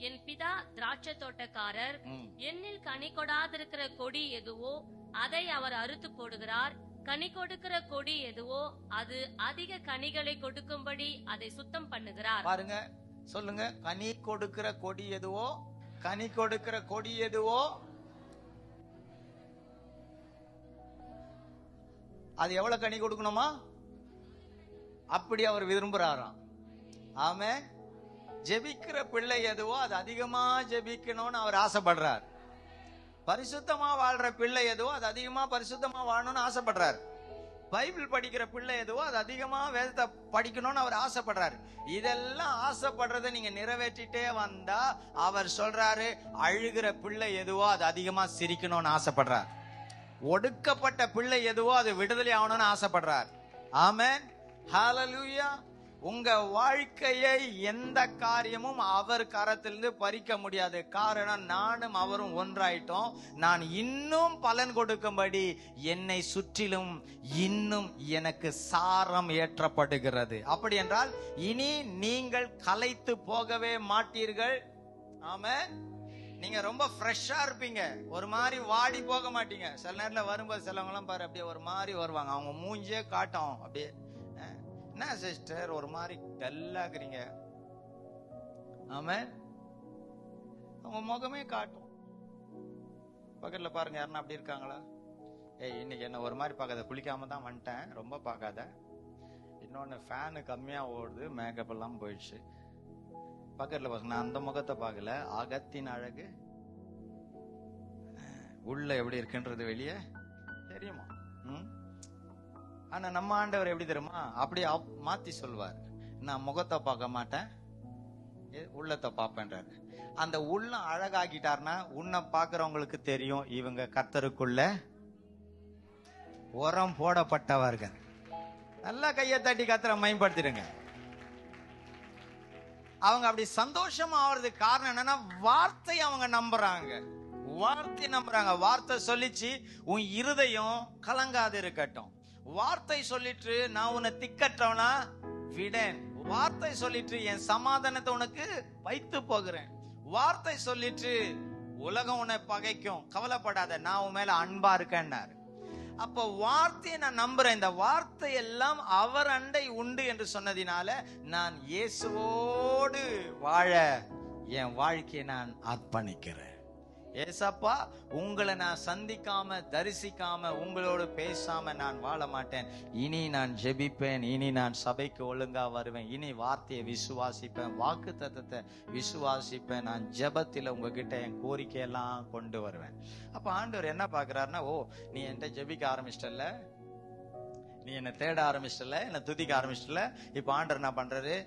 என் பிதா திராட்சை தோட்டக்காரர். என்னில் கனி கொடாதிருக்கிற கொடி எதுவோ அதை அவர் அறுத்து போடுகிறார். கனி கொடுக்கிற கொடி எதுவோ அது அதிக கனிகளை கொடுக்கும்படி அதை சுத்தம் பண்ணுகிறார். பாருங்க, சொல்லுங்க. கனி கொடுக்கிற கொடி எதுவோ, கனி கொடுக்கிற கொடி எதுவோ அது எவ்வளவு கனி கொடுக்கணுமா அப்படி அவர் விரும்புறாராம். ஆமே. ஜெபிக்கிற பிள்ளை எதுவோ அது அதிகமா ஜெபிக்கணும்னு அவர் ஆசைப்படுறார். பரிசுத்தமா வாழ்ற பிள்ளை எதுவோ அது அதிகமா பரிசுத்தமா வாழணும்னு ஆசைப்படுறார். பைபிள் படிக்கிற பிள்ளை எதுவோ அது அதிகமா வேதத்தை படிக்கணும்னு அவர் ஆசைப்படுறாரு. இதெல்லாம் ஆசைப்படுறதை நீங்க நிறைவேற்றிட்டே வந்தா அவர் சொல்றாரு, அழுகிற பிள்ளை எதுவோ அது அதிகமா சிரிக்கணும்னு ஆசைப்படுறார். ஒடுக்கப்பட்ட பிள்ளை எதுவோ அது விடுதலை ஆகணும்னு ஆசைப்படுறார். ஆமென். ஹல்லேலூயா. உங்க வாழ்க்கையை எந்த காரியமும் அவர் கரத்திலிருந்து பறிக்க முடியாது. காரணம், நானும் அவரும் ஒன்றாயிட்டோம். நான் இன்னும் பலன் கொடுக்கும்படி என்னை சுற்றிலும் இன்னும் எனக்கு சாரம் ஏற்றப்படுகிறது. அப்படி என்றால் இனி நீங்கள் களைத்து போகவே மாட்டீர்கள். ஆமென். நீங்க ரொம்ப ஃப்ரெஷ்ஷா இருப்பீங்க. ஒரு மாதிரி வாடி போக மாட்டீங்க. சில நேரத்துல வரும்போது சிலவங்க எல்லாம் பாரு அப்படியே ஒரு மாதிரி வருவாங்க. அவங்க மூஞ்சே காட்டும் அப்படியே, என்ன சிஸ்டர் ஒரு மாதிரி டல்லாக்குறீங்க. ஆமென். அவங்க முகமே காட்டும். பக்கத்துல பாருங்க, யாருன்னா அப்படி இருக்காங்களா? ஏய், இன்னைக்கு என்ன ஒரு மாதிரி பார்க்காத, குளிக்காம தான் வந்துட்டேன், ரொம்ப பார்க்காத. இன்னொன்னு, ஃபேனு கம்மியா ஓடுது, மேக்கப் எல்லாம் போயிடுச்சு. பக்கத்துல பாருங்க, நான் அந்த முகத்தை பார்க்கல. அகத்தின் அழகு உள்ள எப்படி இருக்குன்றது வெளியே தெரியுமா? ஆனா நம்ம ஆண்டவர் எப்படி தெரியுமா? அப்படி மாத்தி சொல்வார். நான் முகத்தை பார்க்க மாட்டேன், உள்ளத்தை பார்ப்பேன்றாரு. அந்த உள்ளம் அழகாக்கிட்டார்னா உன்னை பார்க்கிறவங்களுக்கு தெரியும் இவங்க கர்த்தருக்குள்ள உரம் போடப்பட்டவர்கள். நல்லா கையை தட்டி கர்த்தரை மேம்படுத்திடுங்க. அவங்க அப்படி சந்தோஷமா ஆவறதுக்கு காரணம் என்னன்னா, வார்த்தை அவங்க நம்புறாங்க. வார்த்தை நம்புறாங்க. வார்த்தை சொல்லிச்சு, உன் இருதயம் கலங்காது இருக்கட்டும். வார்த்தை சொல்லிட்டு, நான் உன்னை திக்கற்றவனா விடேன். வார்த்தை சொல்லிட்டு, என் சமாதானத்தை உனக்கு வைத்து போகிறேன். வார்த்தை சொல்லிட்டு, உலகம் உன்னை பகைக்கும், கவலைப்படாத, நான் உன் மேல அன்பா இருக்கேன்னாரு. அப்ப வார்த்தையை நான் நம்புறேன். இந்த வார்த்தை எல்லாம் அவர் அண்டை உண்டு என்று சொன்னதினால நான் இயேசுவோடு வாழ என் வாழ்க்கையை நான் அர்ப்பணிக்கிறேன். ஏசப்பா, உங்களை நான் சந்திக்காம தரிசிக்காம உங்களோடு பேசாம நான் வாழ மாட்டேன். இனி நான் ஜெபிப்பேன், இனி நான் சபைக்கு ஒழுங்கா வருவேன், இனி வார்த்தையை விசுவாசிப்பேன், வாக்கு தத்தத்தை விசுவாசிப்பேன், நான் ஜெபத்துல உங்ககிட்ட என் கோரிக்கையெல்லாம் கொண்டு வருவேன். அப்ப ஆண்டவர் என்ன பாக்குறாருன்னா, ஓ, நீ என்கிட்ட ஜெபிக்க ஆரம்பிச்சிட்டல, நீ என்ன தேட ஆரம்பிச்சிட்டல, என்ன துதிக்க ஆரம்பிச்சிட்டல. இப்ப ஆண்டவர் என்ன பண்றாரு?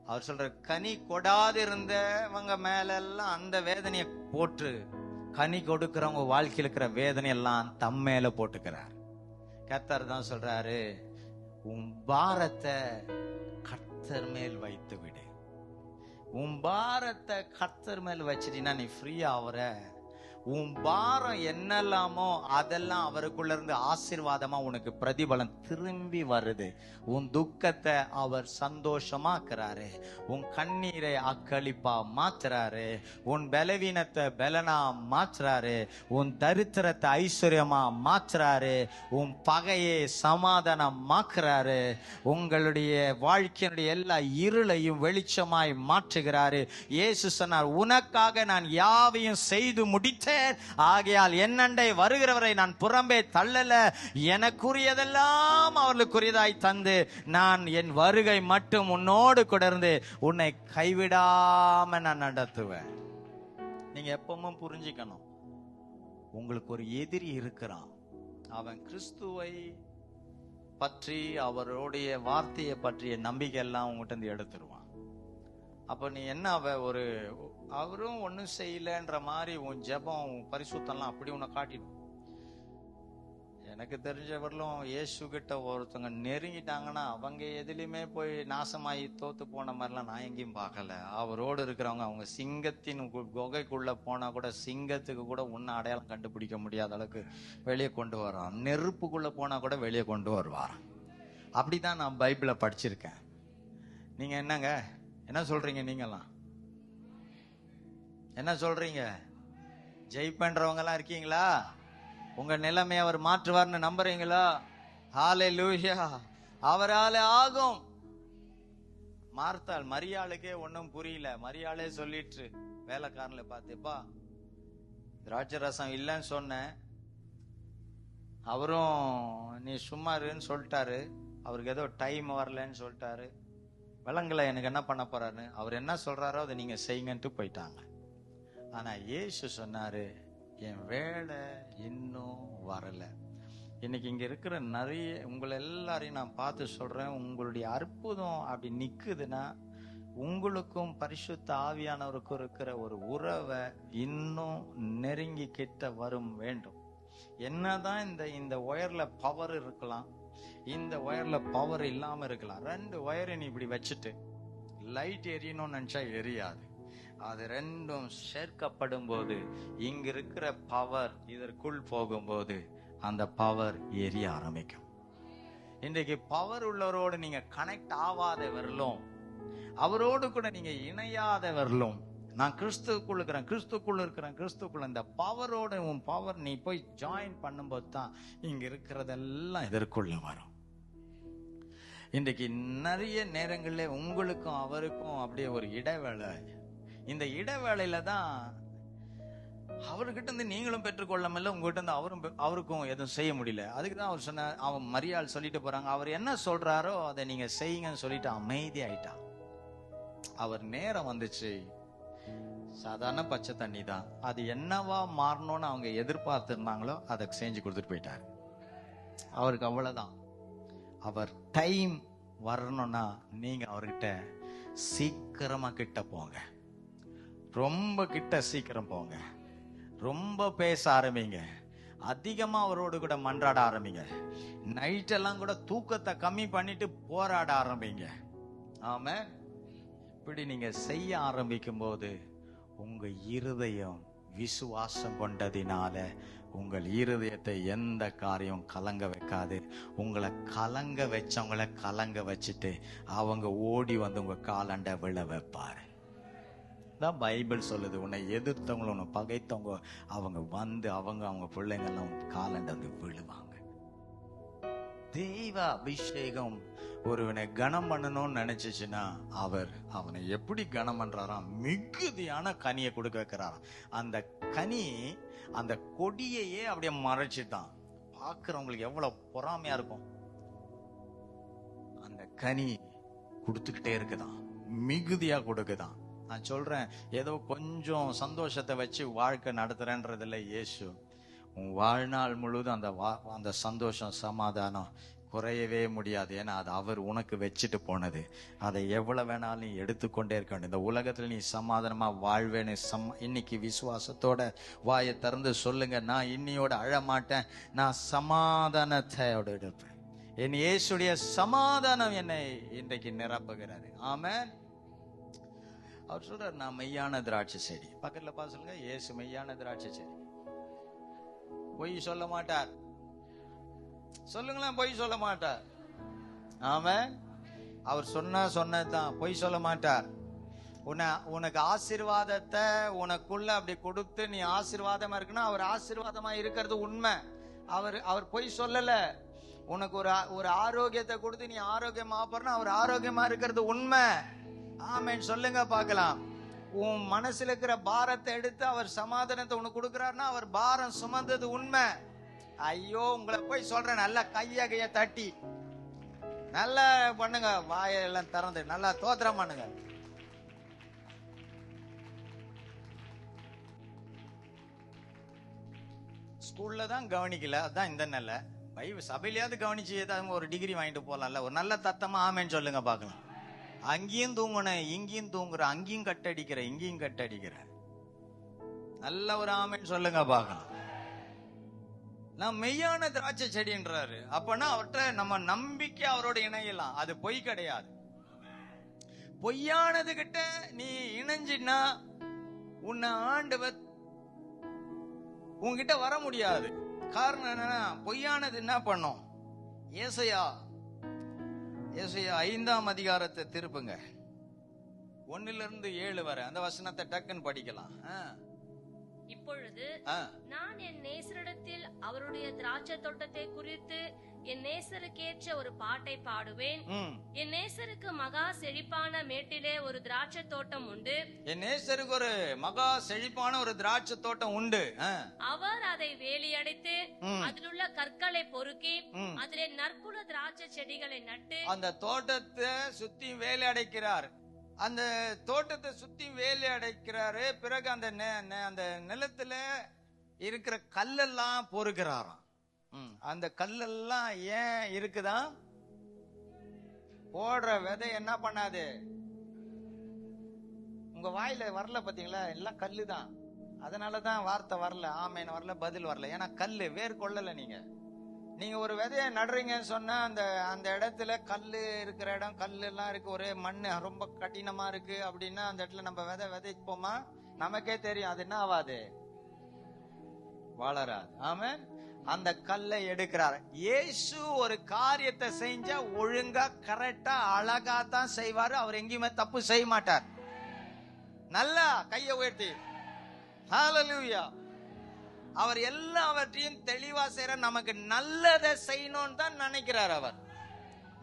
அவர் சொல்ற, கனி கொடாது இருந்தவங்க மேல எல்லாம் அந்த வேதனையை போட்டு கனி கொடுக்கிறவங்க வாழ்க்கையில் இருக்கிற வேதனை எல்லாம் தம்மேல போட்டுக்கிறார். கர்த்தர் தான் சொல்றாரு, உன் பாரத்தை கர்த்தர் மேல் வைத்து விடு. உன் பாரத்தை கர்த்தர் மேல் வச்சிட்டீங்கன்னா நீ ஃப்ரீ ஆவற. உன் பாரம் என்னெல்லாமோ அதெல்லாம் அவருக்குள்ள இருந்து ஆசீர்வாதமா உனக்கு பிரதிபலன் திரும்பி வருது. உன் துக்கத்தை அவர் சந்தோஷமாக்குறாரு. உன் கண்ணீரை அக்களிப்பா மாத்துறாரு. உன் பலவீனத்தை பலனா மாத்துறாரு. உன் தரித்திரத்தை ஐஸ்வர்யமா மாத்துறாரு. உன் பகையை சமாதானம் மாக்குறாரு. உங்களுடைய வாழ்க்கையினுடைய எல்லா இருளையும் வெளிச்சமாய் மாற்றுகிறாரு. இயேசு சொன்னார், உனக்காக நான் யாவையும் செய்து முடித்தேன், ஆகையால் என்னண்டை வருகிறவரை நான் புறம்பே தள்ளல, எனக்குரியதெல்லாம் அவர்களுக்குரியதாய் தந்து நான் என் வருகை மட்டும் உன்னோடு கொடர்ந்து உன்னை கைவிடாம நான் நடத்துவேன். நீங்க எப்பவும் புரிஞ்சுக்கணும், உங்களுக்கு ஒரு எதிரி இருக்கிறான். அவன் கிறிஸ்துவை பற்றி அவருடைய வார்த்தையை பற்றிய நம்பிக்கை எல்லாம் உங்ககிட்ட இருந்து எடுத்துருவான். அப்ப நீ என்ன, அவரும் ஒன்னும் செய்யலன்ற மாதிரி உன் ஜெபம் உன் பரிசுத்தம்லாம் அப்படி உன்னை காட்டிடும். எனக்கு தெரிஞ்சவர்களும் இயேசு கிட்ட ஒருத்தவங்க நெருங்கிட்டாங்கன்னா அவங்க எதுலையுமே போய் நாசமாயி தோத்து போன மாதிரிலாம் நான் எங்கேயும் பார்க்கல. அவரோடு இருக்கிறவங்க அவங்க சிங்கத்தின் குகைக்குள்ள போனா கூட சிங்கத்துக்கு கூட உன்னை அடையாளம் கண்டுபிடிக்க முடியாத அளவுக்கு வெளியே கொண்டு வரான். நெருப்புக்குள்ள போனா கூட வெளியே கொண்டு வருவார். அப்படிதான் நான் பைபிளை படிச்சிருக்கேன். நீங்க என்னங்க என்ன சொல்றீங்க? நீங்கெல்லாம் என்ன சொல்றீங்க? ஜெயிப்பன்றவங்க எல்லாம் இருக்கீங்களா? உங்க நிலைமை அவர் மாற்றுவார்னு நம்புறீங்களா? ஹல்லேலூயா. அவரால ஆகும். மார்த்தாள், மரியாளுக்கே ஒன்னும் புரியல. மரியாளே சொல்லிட்டு வேலைக்காரன்ல பார்த்தேப்பா திராட்சை ரசம் இல்லைன்னு சொன்னேன், அவரும் நீ சும்மா இருன்னு சொல்லிட்டாரு. அவருக்கு ஏதோ டைம் வரலன்னு சொல்லிட்டாரு. விலங்குல எனக்கு என்ன பண்ண போறாரு, அவர் என்ன சொல்றாரோ அதை நீங்க செய்யுங்கன்ட்டு போயிட்டாங்க. ஆனா இயேசு சொன்னாரு, என் வேலை இன்னும் வரல. இன்னைக்கு இங்க இருக்கிற நிறைய உங்களை எல்லாரையும் நான் பார்த்து சொல்றேன், உங்களுடைய அற்புதம் அப்படி நிக்குதுன்னா உங்களுக்கும் பரிசுத்த ஆவியானவருக்கும் இருக்கிற ஒரு உறவை இன்னும் நெருங்கி கிட்ட வரும் வேண்டும். என்னதான் இந்த ஒயர்ல பவர் இருக்கலாம், இந்த ஒயர்ல பவர் இல்லாம இருக்கலாம். 2 ஒயரை நீ இப்படி வச்சுட்டு லைட் எரியணும்னு நினைச்சா எரியாது. அது ரெண்டும் சேர்க்கப்படும் போது இங்க இருக்கிற பவர் இதற்குள் போகும்போது அந்த பவர் எரிய ஆரம்பிக்கும். இன்றைக்கு பவர் உள்ளவரோடு நீங்க கனெக்ட் ஆகாத வரலும், அவரோடு கூட நீங்க இணையாத வரலும், நான் கிறிஸ்துக்குள்ள இருக்கிறேன் இந்த பவரோட உன் பவர் நீ போய் ஜாயின் பண்ணும்போது தான் இங்க இருக்கிறதெல்லாம் இதற்குள்ள வரும். இன்றைக்கு நிறைய நேரங்கள்ல உங்களுக்கும் அவருக்கும் அப்படியே ஒரு இடைவேளை. இந்த இடைவேளையில தான் அவர்கிட்ட இருந்து நீங்களும் பெற்றுக்கொள்ள முடியல, உங்ககிட்ட இருந்து அவருக்கும் எதுவும் செய்ய முடியல. அதுக்குதான் அவர் சொன்ன, அவன் மரியாள் சொல்லிட்டு போறாங்க, அவர் என்ன சொல்றாரோ அதை நீங்க செய்யுங்கன்னு சொல்லிட்டு அமைதி ஆயிட்டான். அவர் நேரம் வந்துச்சு, சாதாரண பச்சை தண்ணி தான், அது என்னவா மாறணும்னு அவங்க எதிர்பார்த்திருந்தாங்களோ அதை செஞ்சு கொடுத்துட்டு போயிட்டாரு. அவருக்கு அவ்வளவுதான். அவர் டைம் வரணும்னா நீங்க அவர்கிட்ட சீக்கிரமா கிட்ட போங்க, ரொம்ப கிட்ட சீக்கிரம் போங்க, ரொம்ப பேச ஆரம்பிங்க, அதிகமா அவரோடு கூட மன்றாட ஆரம்பிங்க, நைட்டெல்லாம் கூட தூக்கத்தை கம்மி பண்ணிட்டு போராட ஆரம்பிங்க. ஆமென். இப்படி நீங்க செய்ய ஆரம்பிக்கும் போது உங்க இருதயம் விசுவாசம் கொண்டதினால உங்கள் இருதயத்தை எந்த காரியம் கலங்க வைக்காது. உங்களை கலங்க வச்சவங்களை கலங்க வச்சுட்டு அவங்க ஓடி வந்து உங்க காலண்ட விழ வைப்பாரு. தான் பைபிள் சொல்லுது, உன்னை எதிர்த்தவங்களும் உன்னை பகைத்தவங்க அவங்க வந்து அவங்க பிள்ளைங்க எல்லாம் காலண்ட வந்து விழுவாங்க. தெய்வ அபிஷேகம் ஒருவனை கனம் பண்ணணும்னு நினைச்சுச்சுன்னா அவனை எப்படி கனம் பண்றாராம், மிகுதியான கனியை கொடுக்க வைக்கிறாராம். அந்த கனி அந்த கொடியையே அப்படியே மறைச்சுட்டான். பாக்குறவங்களுக்கு எவ்வளவு பொறாமையா இருக்கும். அந்த கனி கொடுத்துக்கிட்டே இருக்குதான், மிகுதியா கொடுக்குதான். நான் சொல்றேன், ஏதோ கொஞ்சம் சந்தோஷத்தை வச்சு வாழ்க்கை நடத்துறேன்றதில்ல இயேசு. உன் வாழ்நாள் முழுவதும் அந்த சந்தோஷம் சமாதானம் குறையவே முடியாது. ஏன்னா அது அவர் உனக்கு வச்சுட்டு போனது. அதை எவ்வளவு வேணாலும் நீ எடுத்துக்கொண்டே இருக்க வேண்டும். இந்த உலகத்துல நீ சமாதானமா வாழ்வேன்னு இன்னைக்கு விசுவாசத்தோட வாயை திறந்து சொல்லுங்க, நான் இன்னையோட அழமாட்டேன், நான் சமாதானத்தோட இருப்பேன். என் இயேசுடைய சமாதானம் என்னை இன்றைக்கு நிரப்புகிறது. ஆமென். அவர் சொல்றார், நான் மெய்யான திராட்சை செடி. பக்கத்துல பார்த்து சொல்லுங்க, இயேசு மெய்யான திராட்சை செடி. பொய் சொல்ல மாட்டார். சொல்லுங்களேன், பொய் சொல்ல மாட்டார். ஆமென். அவர் சொன்னதுதான், பொய் சொல்ல மாட்டார். உனக்கு ஆசீர்வாதத்தை உனக்குள்ள அப்படி கொடுத்து நீ ஆசீர்வாதமா இருக்குன்னா அவர் ஆசீர்வாதமா இருக்கிறது உண்மை. அவர் பொய் சொல்லல. உனக்கு ஒரு ஆரோக்கியத்தை கொடுத்து நீ ஆரோக்கியமா போறனா அவர் ஆரோக்கியமா இருக்கிறது உண்மை. ஆமென். சொல்லுங்க பார்க்கலாம். உன் மனசுல இருக்கிற பாரத்தை எடுத்து அவர் சமாதானத்தை உனக்கு கொடுக்கிறாருன்னா அவர் பாரம் சுமந்தது உண்மை. ஐயோ, உங்களை போய் சொல்றேன், நல்லா கைய தட்டி நல்லா பண்ணுங்க, வாயெல்லாம் திறந்து நல்லா தோத்திரம் பண்ணுங்க. ஸ்கூல்ல தான் கவனிக்கல, அதான் இந்த நல்ல பைபிள் சபையிலேயாவது கவனிச்சு ஏதாவது ஒரு டிகிரி வாங்கிட்டு போலாம்ல. ஒரு நல்ல தத்தமா ஆமேன்னு சொல்லுங்க பார்க்கலாம். அங்கேயும் தூங்குன, இங்கேயும் தூங்குற, அங்கேயும் கட்டடிக்கிற, இங்கேயும் கட்டடிக்கிற, நல்ல ஒரு ஆமேன்னு சொல்லுங்க பார்க்கலாம். நான் மெய்யான திராட்சை செடின்றாரு. அப்பனா அவர்கிட்ட நம்ம நம்பிக்கை அவரோட இணையலாம். அது பொய் கிடையாது. பொய்யானது கிட்ட நீ இணைஞ்சினா உன்னை ஆண்டவர் உன்கிட்ட வர முடியாது. காரணம் என்னன்னா, பொய்யானது என்ன பண்ணும்? ஏசாயா 5ஆம் அதிகாரத்தை திருப்புங்க, 1-7 வரை அந்த வசனத்தை டக்குன்னு படிக்கலாம். இப்பொழுது நான் என் நேசரிடத்தில் அவருடைய திராட்சை தோட்டத்தை குறித்து என் நேசருக்கேற்ற ஒரு பாட்டை பாடுவேன். என் நேசருக்கு மகா செழிப்பான மேட்டிலே ஒரு திராட்சை தோட்டம் உண்டு. என் நேசருக்கு ஒரு மகா செழிப்பான ஒரு திராட்சை தோட்டம் உண்டு. அவர் அதை வேலியடைத்து அதிலுள்ள கற்களை பொறுக்கி அதிலே நற்குல திராட்சை செடிகளை நட்டு அந்த தோட்டத்தை சுத்தி வேலி அடைக்கிறார். அந்த தோட்டத்தை சுத்தி வேலி அடைக்கிறாரு. பிறகு அந்த நிலத்துல இருக்கிற கல்லெல்லாம் பொறுக்கிறாராம். அந்த கல்லெல்லாம் ஏன் இருக்குதான்? போடுற விதை என்ன பண்ணாது, உங்க வாயில வரல பாத்தீங்களா, எல்லாம் கல்லுதான். அதனாலதான் வார்த்தை வரல, ஆமேன் வரல, பதில் வரல. ஏன்னா கல்லு வேர் கொள்ளல. நீங்க ஒரு விதைய நடுறீங்கன்னு சொன்னா அந்த இடத்துல கல்லு இருக்கிற இடம், கல்லு எல்லாம் இருக்கு, ஒரே மண்ணு ரொம்ப கடினமா இருக்கு அப்படின்னா அந்த இடத்துல நம்ம விதைப்போமா? நமக்கே தெரியும் அது என்ன ஆகாது, வளராது. ஆமென். அந்த கல்லை எடுக்கிறார். இயேசு ஒரு காரியத்தை செஞ்சா ஒழுங்கா கரெக்டா அழகா தான் செய்வாரு. அவர் எங்கேயுமே தப்பு செய்ய மாட்டார். நல்லா கையை உயர்த்தி ஹல்லேலூயா. அவர் எல்லாவற்றையும் தெளிவா செய்யற, நமக்கு நல்லதை செய்யணும்னு தான் நினைக்கிறார். அவர்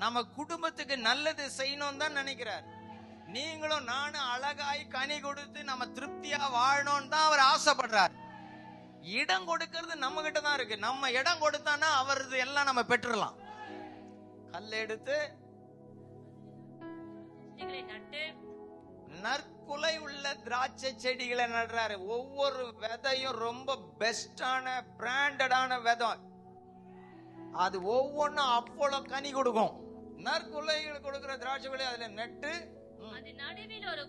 நம்ம குடும்பத்துக்கு நல்லது செய்யணும்னு தான் நினைக்கிறார். நீங்களும் நானும் அழகாய் கனி கொடுத்து நம்ம திருப்தியா வாழணும்னு தான் அவர் ஆசைப்படுறார். இடம் கொடுக்கிறது நம்ம கிட்ட தான் இருக்கு. நம்ம இடம் கொடுத்தானா அவரது எல்லாம் நம்ம பெற்றுடலாம். கல் எடுத்து நற்குலை உள்ள திராட்சை செடிகளை நடுறாரு. ஒவ்வொரு விதையும் ரொம்ப பெஸ்டான பிராண்டடான விதை. அது ஒவ்வொன்னும் அவ்வளவு கனி கொடுக்கும். நற்குலைகள் கொடுக்கிற திராட்சைகளை அதுல நட்டு அது நடுவில் ஒரு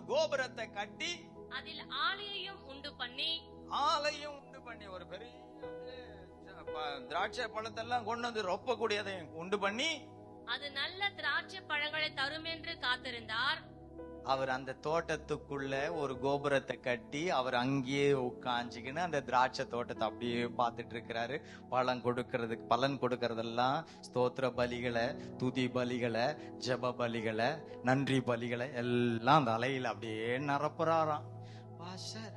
கோபுரத்தை கட்டி அதில் ஆலையையும் உண்டு பண்ணி ஒரு பெரிய திராட்சை பழத்தெல்லாம் கொண்டு வந்து ரொப்ப கூடியதையும் உண்டு பண்ணி அது நல்ல திராட்சை பழங்களை தரும் என்று காத்திருந்தார். அவர் அந்த தோட்டத்துக்குள்ள ஒரு கோபுரத்தை கட்டி அவர் அங்கேயே உட்காந்துக்கின்னு அந்த திராட்சை தோட்டத்தை அப்படியே பார்த்துட்டு இருக்கிறாரு. பலன் கொடுக்கறதெல்லாம் ஸ்தோத்திர பலிகளை, துதி பலிகளை, ஜப பலிகளை, நன்றி பலிகளை எல்லாம் அந்த அலையில அப்படியே நிரப்புறாராம். பாஸ்டர்,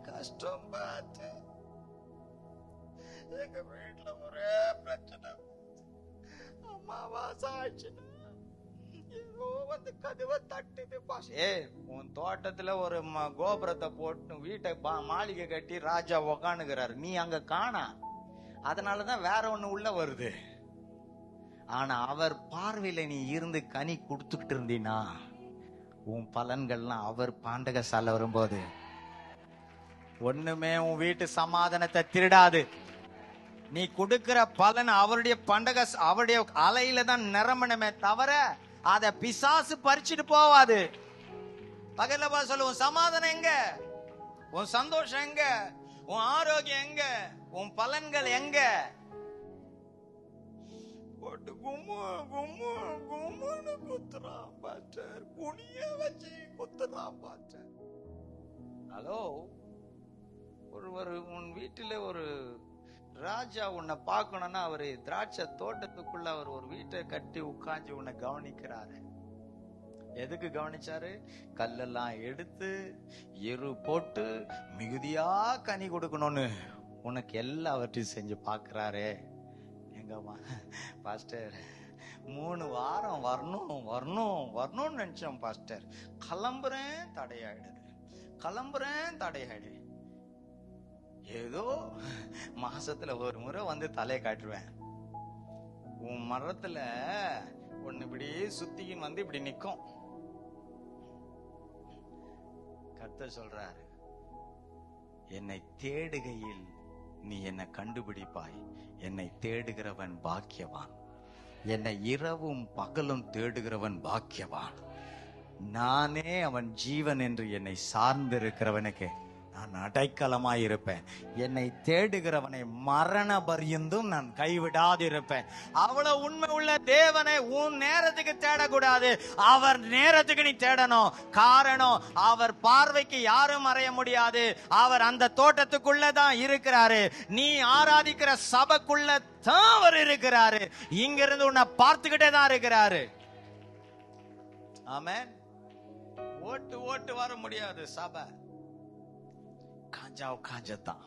கஷ்டம் பார்த்து எங்க வீட்டுல ஒரே பிரச்சனை, அமாவாசை ஆச்சுன்னா வந்து கதவை தட்டுது. உன் தோட்டத்துல ஒரு கோபுரத்தை போட்டு வீட்டை மாளிகை கட்டி ராஜா உக்காந்துக்கிறாரு, நீ அங்க காணா. அதனாலதான் வேற ஒண்ணு உள்ள வருது. ஆனா அவர் பார்வையில நீ இருந்து கனி கொடுத்துக்கிட்டு இருந்தீனா உன் பலன்கள்லாம் அவர் பாண்டக சால வரும்போது ஒண்ணுமே உன் வீட்டு சமாதானத்தை திருடாது. நீ கொடுக்கிற பலன் அவருடைய அவருடைய அலையில தான் நிரம்பணுமே தவிர அத பிசாசு பறிச்சுட்டு போவாது. பகலப்பா சொல்லு, உன் சமாதானம் எங்க, உன் சந்தோஷம் எங்க, உன் ஆரோக்கியம் எங்க, உன் பலன்கள் எங்க? போட்டு கும்மு கும்மு கும்முன்னு குத்துறான் பாஸ்டர். குனிய வச்சு குத்துறான் பாஸ்டர். ஹலோ, ஒரு உன் வீட்டுல ஒரு ராஜா உன்னை பார்க்கணும்னா அவரு திராட்சை தோட்டத்துக்குள்ள அவர் ஒரு வீட்டை கட்டி உட்கார்ந்து உன்னை கவனிக்கிறாரு. எதுக்கு கவனிச்சாரு? கல்லெல்லாம் எடுத்து எரு போட்டு மிகுதியா கனி கொடுக்கணும்னு உனக்கு எல்லாவற்றையும் செஞ்சு பாக்குறாரு. எங்கம்மா பாஸ்டர் 3 வாரம் வரணும்னு நினைச்சோம் பாஸ்டர். கிளம்புறேன் தடையாயிடுது. ஏதோ மாசத்துல ஒரு முறை வந்து தலையை காட்டுவேன். உன் மரத்துல ஒண்ணு இப்படி சுத்திக்கின்னு வந்து இப்படி நிக்கும். கர்த்தர் சொல்றாரு, என்னை தேடுகையில் நீ என்னை கண்டுபிடிப்பாய். என்னை தேடுகிறவன் பாக்கியவான். என்னை இரவும் பகலும் தேடுகிறவன் பாக்கியவான். நானே அவன் ஜீவன் என்று என்னை சார்ந்திருக்கிறவனுக்கு நான் அடைக்கலமாயிருப்பேன். என்னை தேடுகிறவனை மரண பரியந்தும் நான் கைவிடாதிருப்பேன். அவ்வளவு உண்மை உள்ள தேவனை உன் நேரத்துக்கு தேடக்கூடாது, அவர் நேரத்துக்கு நீ தேடணும். காரணம், அவர் பார்வைக்கு யாரும் மறைய முடியாது. அவர் அந்த தோட்டத்துக்குள்ளதான் இருக்கிறாரு. நீ ஆராதிக்கிற சபைக்குள்ள தான் அவர் இருக்கிறாரு. இங்கிருந்து உன்னை பார்த்துக்கிட்டே தான் இருக்கிறாரு. ஆமென். ஓட்டு வர முடியாது. சபை காஞ்சத்தான்.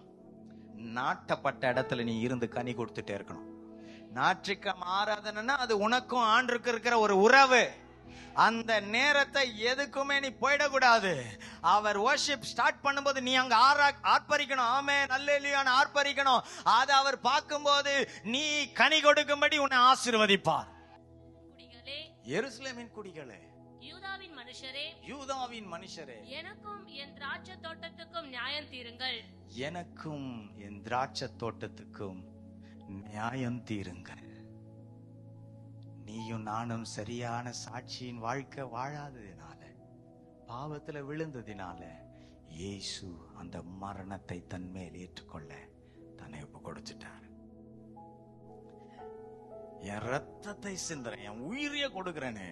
நாட்டப்பட்ட இடத்துல நீ இருந்து கனி கொடுத்துட்டே இருக்கணும். ஞாயிற்றுக்கிழமை ஆராதனைன்னா அது உனக்கும் ஆண்டுக்கு இருக்கிற ஒரு உறவு. அந்த நேரத்தை எதுக்குமே நீ போயிடக்கூடாது. அவர் வர்ஷிப் ஸ்டார்ட் பண்ணும்போது நீ அங்க ஆர்ப்பரிக்கணும். ஆமென் அல்லேலூயான்னு ஆர்ப்பரிக்கணும். அதை அவர் பார்க்கும்போது நீ கனி கொடுக்கும்படி உன்னை ஆசீர்வதிப்பார். எருசலேமின் குடிகளே, யூதாவின் மனுஷரே, எனக்கும் என் திராட்சை தோட்டத்துக்கும் நியாயம் தீருங்கள். எனக்கும் என் திராட்சை தோட்டத்துக்கும் நியாயம் தீருங்கள். நீயும் நானும் சரியான சாட்சியின் வாழ்க்கை வாழாததினால, பாவத்துல விழுந்ததினால இயேசு அந்த மரணத்தை தன் மேல் ஏற்றுக்கொள்ள தன்னை ஒப்பு கொடுத்துட்டார். என் ரத்தத்தை சிந்துறேன், என் உயிரிய கொடுக்கிறேன்னு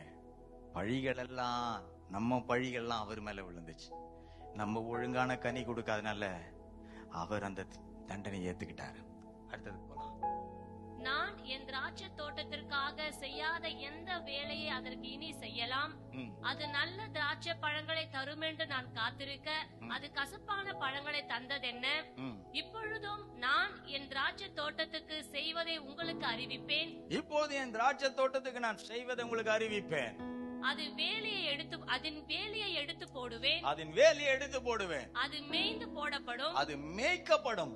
பழிகள் எல்லாம், நம்ம பழிகள்லாம் அவர் மேல விழுந்துச்சு. நம்ம ஒழுங்கான கனி கொடுக்காதனால அவர் அந்த தண்டனை ஏத்துக்கிட்டாரு. அடுத்தது போலாம். நான் என் திராட்சை தோட்டத்திற்காக செய்யாத எந்த வேலையை அதற்கு இனி செய்யலாம்? அது நல்ல திராட்சை பழங்களை தரும் என்று நான் காத்திருக்க அது கசப்பான பழங்களை தந்ததென்ன? இப்பொழுதும் நான் என் திராட்சை தோட்டத்துக்கு செய்வதை உங்களுக்கு அறிவிப்பேன். இப்போது என் திராட்சை தோட்டத்துக்கு நான் செய்வதை உங்களுக்கு அறிவிப்பேன். அதன் வேலையை எடுத்து போடுவேன். அது மேய்ந்து போடப்படும். அது மேய்க்கப்படும்.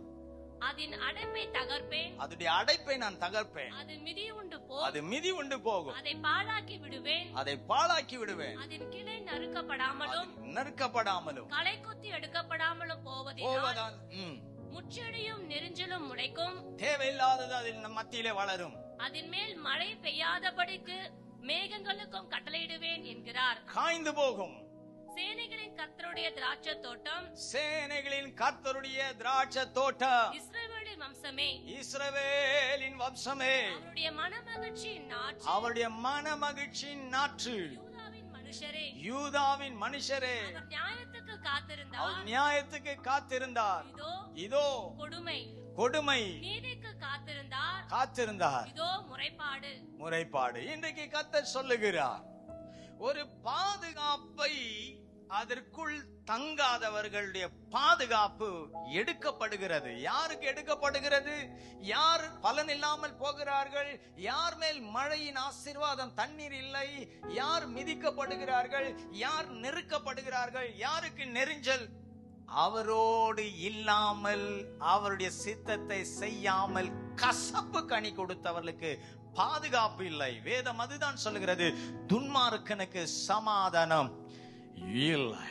அதன் அடைப்பை தகர்ப்பேன். அதனுடைய அடைப்பை நான் தகர்ப்பேன். அது மிதி உண்டு போகும். அதை பாழாக்கி விடுவேன். அதன் கிளை நறுக்கப்படாமலும் களை கொத்தி எடுக்கப்படாமலும் போவதால் முச்செடியும் நெரிஞ்சலும் முளைக்கும். தேவையில்லாதது அதன் மத்தியிலே வளரும். அதன் மேல் மழை பெய்யாதபடிக்கு மேகங்களுக்கும் கட்டளையிடுவேன் என்கிறார். காய்ந்து போகும். சேனைகளின் கர்த்தருடைய திராட்சை தோட்டம், இஸ்ரவேலின் வம்சமே, அவருடைய மனமகிழ்ச்சியின் நாற்று, யூதாவின் மனுஷரே, நியாயத்துக்கு காத்திருந்தார். இதோ கொடுமை, நீதிக்கு காத்திருந்தார். இதோ முறைப்பாடு. இன்றைக்கு கர்த்தர் சொல்லுகிறார், ஒரு பாதுகாப்பை அதற்குள் தங்காதவர்களுடைய பாதுகாப்பு எடுக்கப்படுகிறது. யாருக்கு எடுக்கப்படுகிறது? யார் பலன் இல்லாமல் போகிறார்கள்? யார் மேல் மழையின் ஆசீர்வாதம் தண்ணீர் இல்லை? யார் மிதிக்கப்படுகிறார்கள்? யார் நெருக்கப்படுகிறார்கள்? யாருக்கு நெரிஞ்சல்? அவரோடு இல்லாமல், அவருடைய சித்தத்தை செய்யாமல் கசப்பு கனி கொடுத்தவர்களுக்கு பாதுகாப்பு இல்லை. வேதம் அதுதான் சொல்லுகிறது. துன்மார்க்கனுக்கு சமாதானம் இல்லை.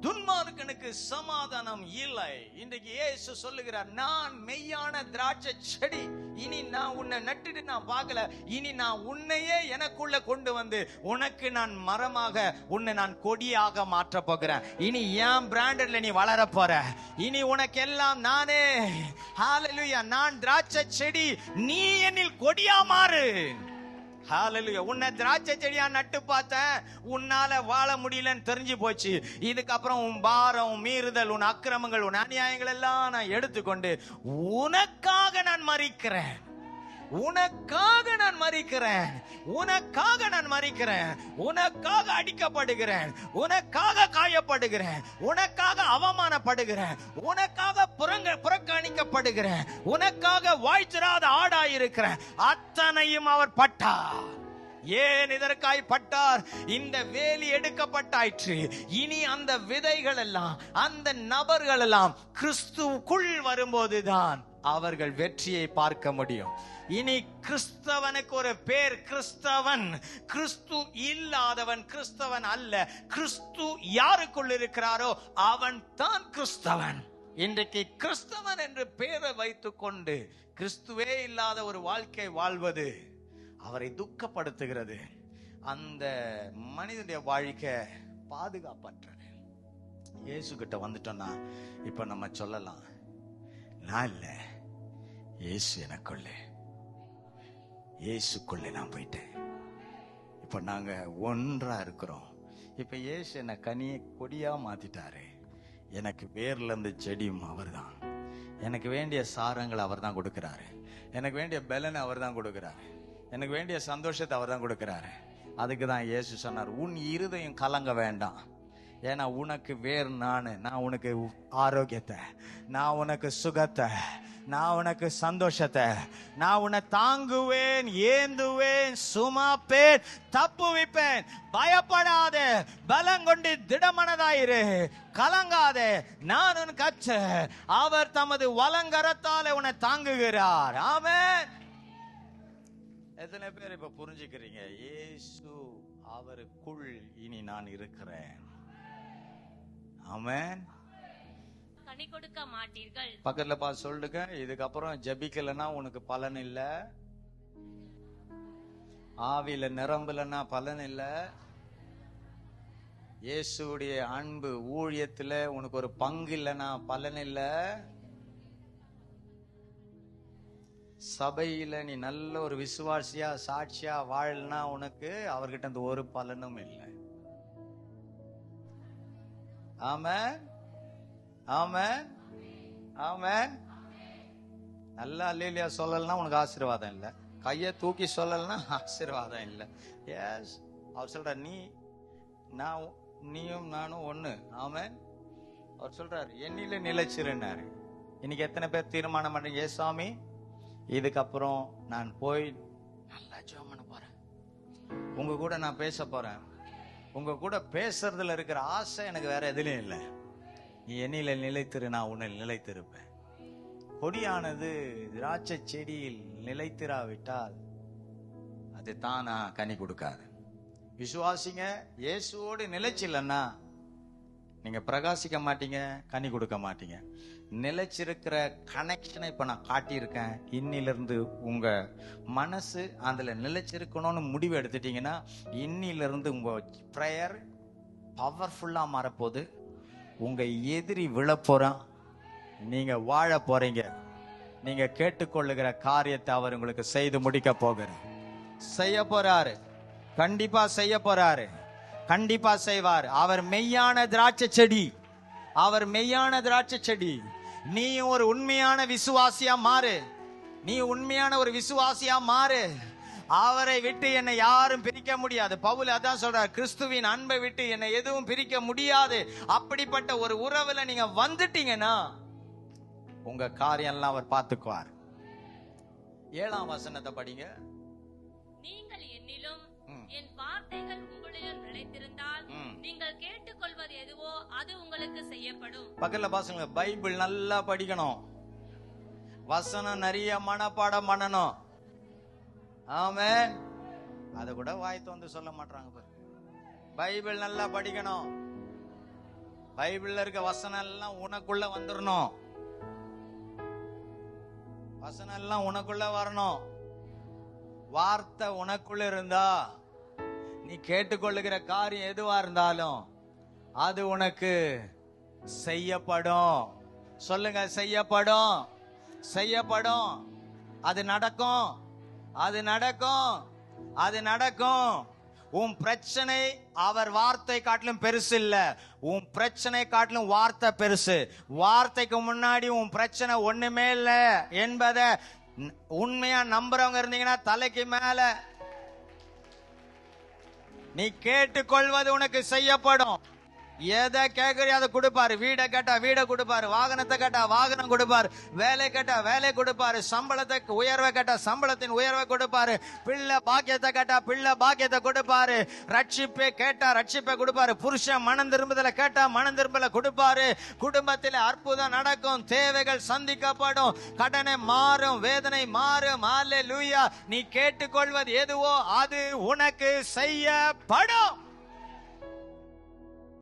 துன்மார்க்கனுக்கு சமாதானம் இல்லை. இன்றைக்கு இயேசு சொல்லுகிறார், நான் மெய்யான திராட்சை செடி. இனி நான் உன்னை நட்டுட்டு நான் பார்க்கல, இனி நான் உன்னையே எனக்குள்ள கொண்டு வந்து உனக்கு நான் மரமாக, உன்னை நான் கொடியாக மாற்ற போகிறேன். இனி என் பிராண்டட்ல நீ வளர போற. இனி உனக்கு எல்லாம் நானே. ஹalleluya. நான் திராட்சை செடி, நீ என்னில் கொடியா மாறு. ஹalleluya. உன்னை திராட்சை செடியா நட்டு பார்த்தேன், உன்னால வாழ முடியலன்னு தெரிஞ்சு போச்சு. இதுக்கப்புறம் உன் பாரம், உன் மீறுதல், உன் அக்கிரமங்கள், உன் அநியாயங்கள் எல்லாம் நான் எடுத்துக்கொண்டு உனக்காக நான் மரிக்கிறேன். உனக்காக நான் மரிக்கிறேன். உனக்காக நான் மரிக்கிறேன். உனக்காக அடிக்கப்படுகிறேன். உனக்காக காயப்படுகிறேன். உனக்காக அவமானப்படுகிறேன். உனக்காக புறக்கணிக்கப்படுகிறேன். உனக்காக வாய்ச்சிராத ஆடாயிருக்கிறேன். அத்தனையும் அவர் பட்டார். ஏன் இதற்காய் பட்டார்? இந்த வேலி எடுக்கப்பட்டாயிற்று. இனி அந்த விதைகள் எல்லாம், அந்த நபர்கள் எல்லாம் கிறிஸ்துவுக்குள் வரும்போதுதான் அவர்கள் வெற்றியை பார்க்க முடியும். இனி கிறிஸ்தவனுக்கு ஒரு பேர் கிறிஸ்தவன். கிறிஸ்து இல்லாதவன் கிறிஸ்தவன் அல்ல. கிறிஸ்து யாருக்குள் இருக்கிறாரோ அவன் தான் கிறிஸ்தவன். இன்றைக்கு கிறிஸ்தவன் என்று பெயரை வைத்துக் கொண்டு கிறிஸ்துவே இல்லாத ஒரு வாழ்க்கை வாழ்வது அவரை துக்கப்படுத்துகிறது. அந்த மனிதனுடைய வாழ்க்கை பாதுகாப்பற்றது. இயேசு கிட்ட வந்துட்டோம்னா இப்ப நம்ம சொல்லலாம், நான் இல்ல, இயேசு எனக்குள்ளே, இயேசுக்குள்ளே நான் போயிட்டேன். இப்ப நாங்க ஒன்றா இருக்கிறோம். இப்ப இயேசு என்ன கனியை கொடியா மாத்திட்டாரு. எனக்கு வேர்ல இருந்து செடியும் அவர் தான். எனக்கு வேண்டிய சாரங்களை அவர் தான் கொடுக்கிறாரு. எனக்கு வேண்டிய பலனை அவர் தான் கொடுக்கிறாரு. எனக்கு வேண்டிய சந்தோஷத்தை அவர் தான் கொடுக்கிறாரு. அதுக்கு தான் இயேசு சொன்னார், உன் இருதயம் கலங்க வேண்டாம். ஏன்னா உனக்கு வேறு நான் உனக்கு ஆரோக்கியத்தை, நான் உனக்கு சுகத்தை, நான் உனக்கு சந்தோஷத்தை, நான் உன்னை தாங்குவேன், ஏந்துவேன், சுமப்பேன், தப்புவிப்பேன். பயப்படாத, பலம் கொண்டு திடமனதாயிரு, கலங்காதே, நான் உன் கச்ச. அவர் தமது வலங்கரத்தாலே உன்னை தாங்குகிறார். ஆமென். எத்தனை பேர் இப்ப புரிஞ்சுக்கிறீங்க? இயேசு அவருக்குள் இனி நான் இருக்கிறேன். ஆமென். கனி கொடுக்க மாட்டீர்கள். பக்கத்துல பார்த்து சொல்லுங்க, இதுக்கப்புறம் ஜெபிக்கலன்னா உனக்கு பலன் இல்ல, ஆவியில நிரம்பலன்னா பலன் இல்ல, இயேசுடைய அன்பு ஊழியத்துல உனக்கு ஒரு பங்கு இல்லைன்னா பலன் இல்ல, சபையில நீ நல்ல ஒரு விசுவாசியா சாட்சியா வாழலனா உனக்கு அவர்கிட்ட அந்த ஒரு பலனும் இல்லை. ஆமென், ஆமென், ஆமென். நல்லா அல்லேலூயா சொல்லலன்னா உனக்கு ஆசீர்வாதம் இல்லை. கையை தூக்கி சொல்லலன்னா ஆசீர்வாதம் இல்லை. எஸ், அவர் சொல்றார், நீயும் நானும் ஒண்ணு. ஆமென். அவர் சொல்றாரு, என்னில நிலைச்சிருந்தாரு. இன்னைக்கு எத்தனை பேர் தீர்மானம் பண்றீங்க, ஏ சாமி இதுக்கப்புறம் நான் போய் நல்லா ஜெபம் பண்ண போறேன், உங்க கூட நான் பேச போறேன், உங்க கூட பேசுறதுல இருக்கிற ஆசை எனக்கு வேற எதுலயும் இல்லை. நீ என்னில நிலைத்திரு, நான் உன்னில் நிலைத்திருப்பேன். கொடியானது திராட்சை செடியில் நிலைத்திராவிட்டால் அது தானா கனி கொடுக்காது. விசுவாசிங்க, இயேசுவோடு நிலைச்சில்லைன்னா நீங்க பிரகாசிக்க மாட்டீங்க, கனி கொடுக்க மாட்டீங்க. நிலைச்சிருக்கிற கனெக்ஷனை இப்ப நான் காட்டியிருக்கேன். இன்னிலிருந்து உங்க மனசு அதுல நிலைச்சிருக்கணும்னு முடிவு எடுத்துட்டீங்கன்னா இன்னிலிருந்து உங்க பிரேயர் பவர்ஃபுல்லா மாறப்போகுது. உங்க எதிரி விழப்போறான், நீங்க வாழ போறீங்க. நீங்க கேட்டுக்கொள்ளுகிற காரியத்தை அவர் உங்களுக்கு செய்து முடிக்க போகிறார், செய்ய போறாரு. கண்டிப்பா செய்ய போறாரு, கண்டிப்பா செய்வார். அவர் மெய்யான திராட்சை செடி, அவர் மெய்யான திராட்சை செடி. நீ ஒரு உண்மையான விசுவாசியா மாறு, நீ உண்மையான ஒரு விசுவாசியா மாறு. அவரை விட்டு என்னை யாரும் பிரிக்க முடியாது. பவுல் அதான் சொல்றார், கிறிஸ்துவின் அன்பை விட்டு என்னை எதுவும் பிரிக்க முடியாது. அப்படிப்பட்ட ஒரு உறவுல நீங்க வந்துட்டீங்கன்னா உங்க காரியம் எல்லாம் அவர் பார்த்துக்குவார். 7ஆம் வசனத்தை படிங்க. நீங்கள் என்னிலும் என் வார்த்தைகள் உங்களிடம் நிலைத்திருந்தால் நீங்கள் கேட்டுக்கொள்வது எதுவோ அது உங்களுக்கு செய்யப்படும். பக்கத்துல பாருங்க, பைபிள் நல்லா படிக்கணும், வசனம் நிறைய மனப்பாடம் பண்ணணும். ஆமென். அத கூட வாய் தோந்து சொல்ல மாட்டாங்க. பைபிள் நல்லா படிக்கணும், பைபிள்ல இருக்க வசனம் எல்லாம் உனக்குள்ள வந்துடணும். வசனம் எல்லாம் உனக்குள்ள வரணும். வார்த்தை உனக்குள்ள இருந்தா நீ கேட்டுக்கொள்ளுகிற காரியம் எதுவா இருந்தாலும் அது உனக்கு செய்யப்படும். சொல்லுங்க, செய்யப்படும். செய்யப்படும். அது நடக்கும். அது நடக்கும். அது நடக்கும். உன் பிரச்சனை அவர் வார்த்தை காட்டிலும் பெருசு இல்ல. உன் பிரச்சனை காட்டிலும் வார்த்தை பெருசு. வார்த்தைக்கு முன்னாடி உன் பிரச்சனை ஒண்ணுமே இல்ல என்பதை உண்மையா நம்புறவங்க இருந்தீங்கன்னா தலைக்கு மேல நீ கேட்டுக்கொள்வது உனக்கு செய்யப்படும். எதை கேட்கறியோ அதை கொடுப்பாரு. வீடை கேட்டா வீடை கொடுப்பாரு, வாகனத்தை கேட்டா வாகனம் கொடுப்பாரு, வேலை கேட்டா வேலை கொடுப்பாரு, சம்பளத்தை உயர்வை கேட்டா சம்பளத்தின் உயர்வை கொடுப்பாரு, பிள்ளை பாக்கியத்தை கேட்டா பிள்ளை பாக்கியத்தை கொடுப்பாரு, ரட்சிப்பை கேட்டா ரட்சிப்பை கொடுப்பாரு, புருஷன் மனம் திரும்புதல கேட்டா மனம் திரும்பல கொடுப்பாரு. குடும்பத்தில் அற்புதம் நடக்கும், தேவைகள் சந்திக்கப்படும், கடனை மாறும், வேதனை மாறும். ஹல்லேலூயா. நீ கேட்டுக்கொள்வது எதுவோ அது உனக்கு செய்யப்படும்.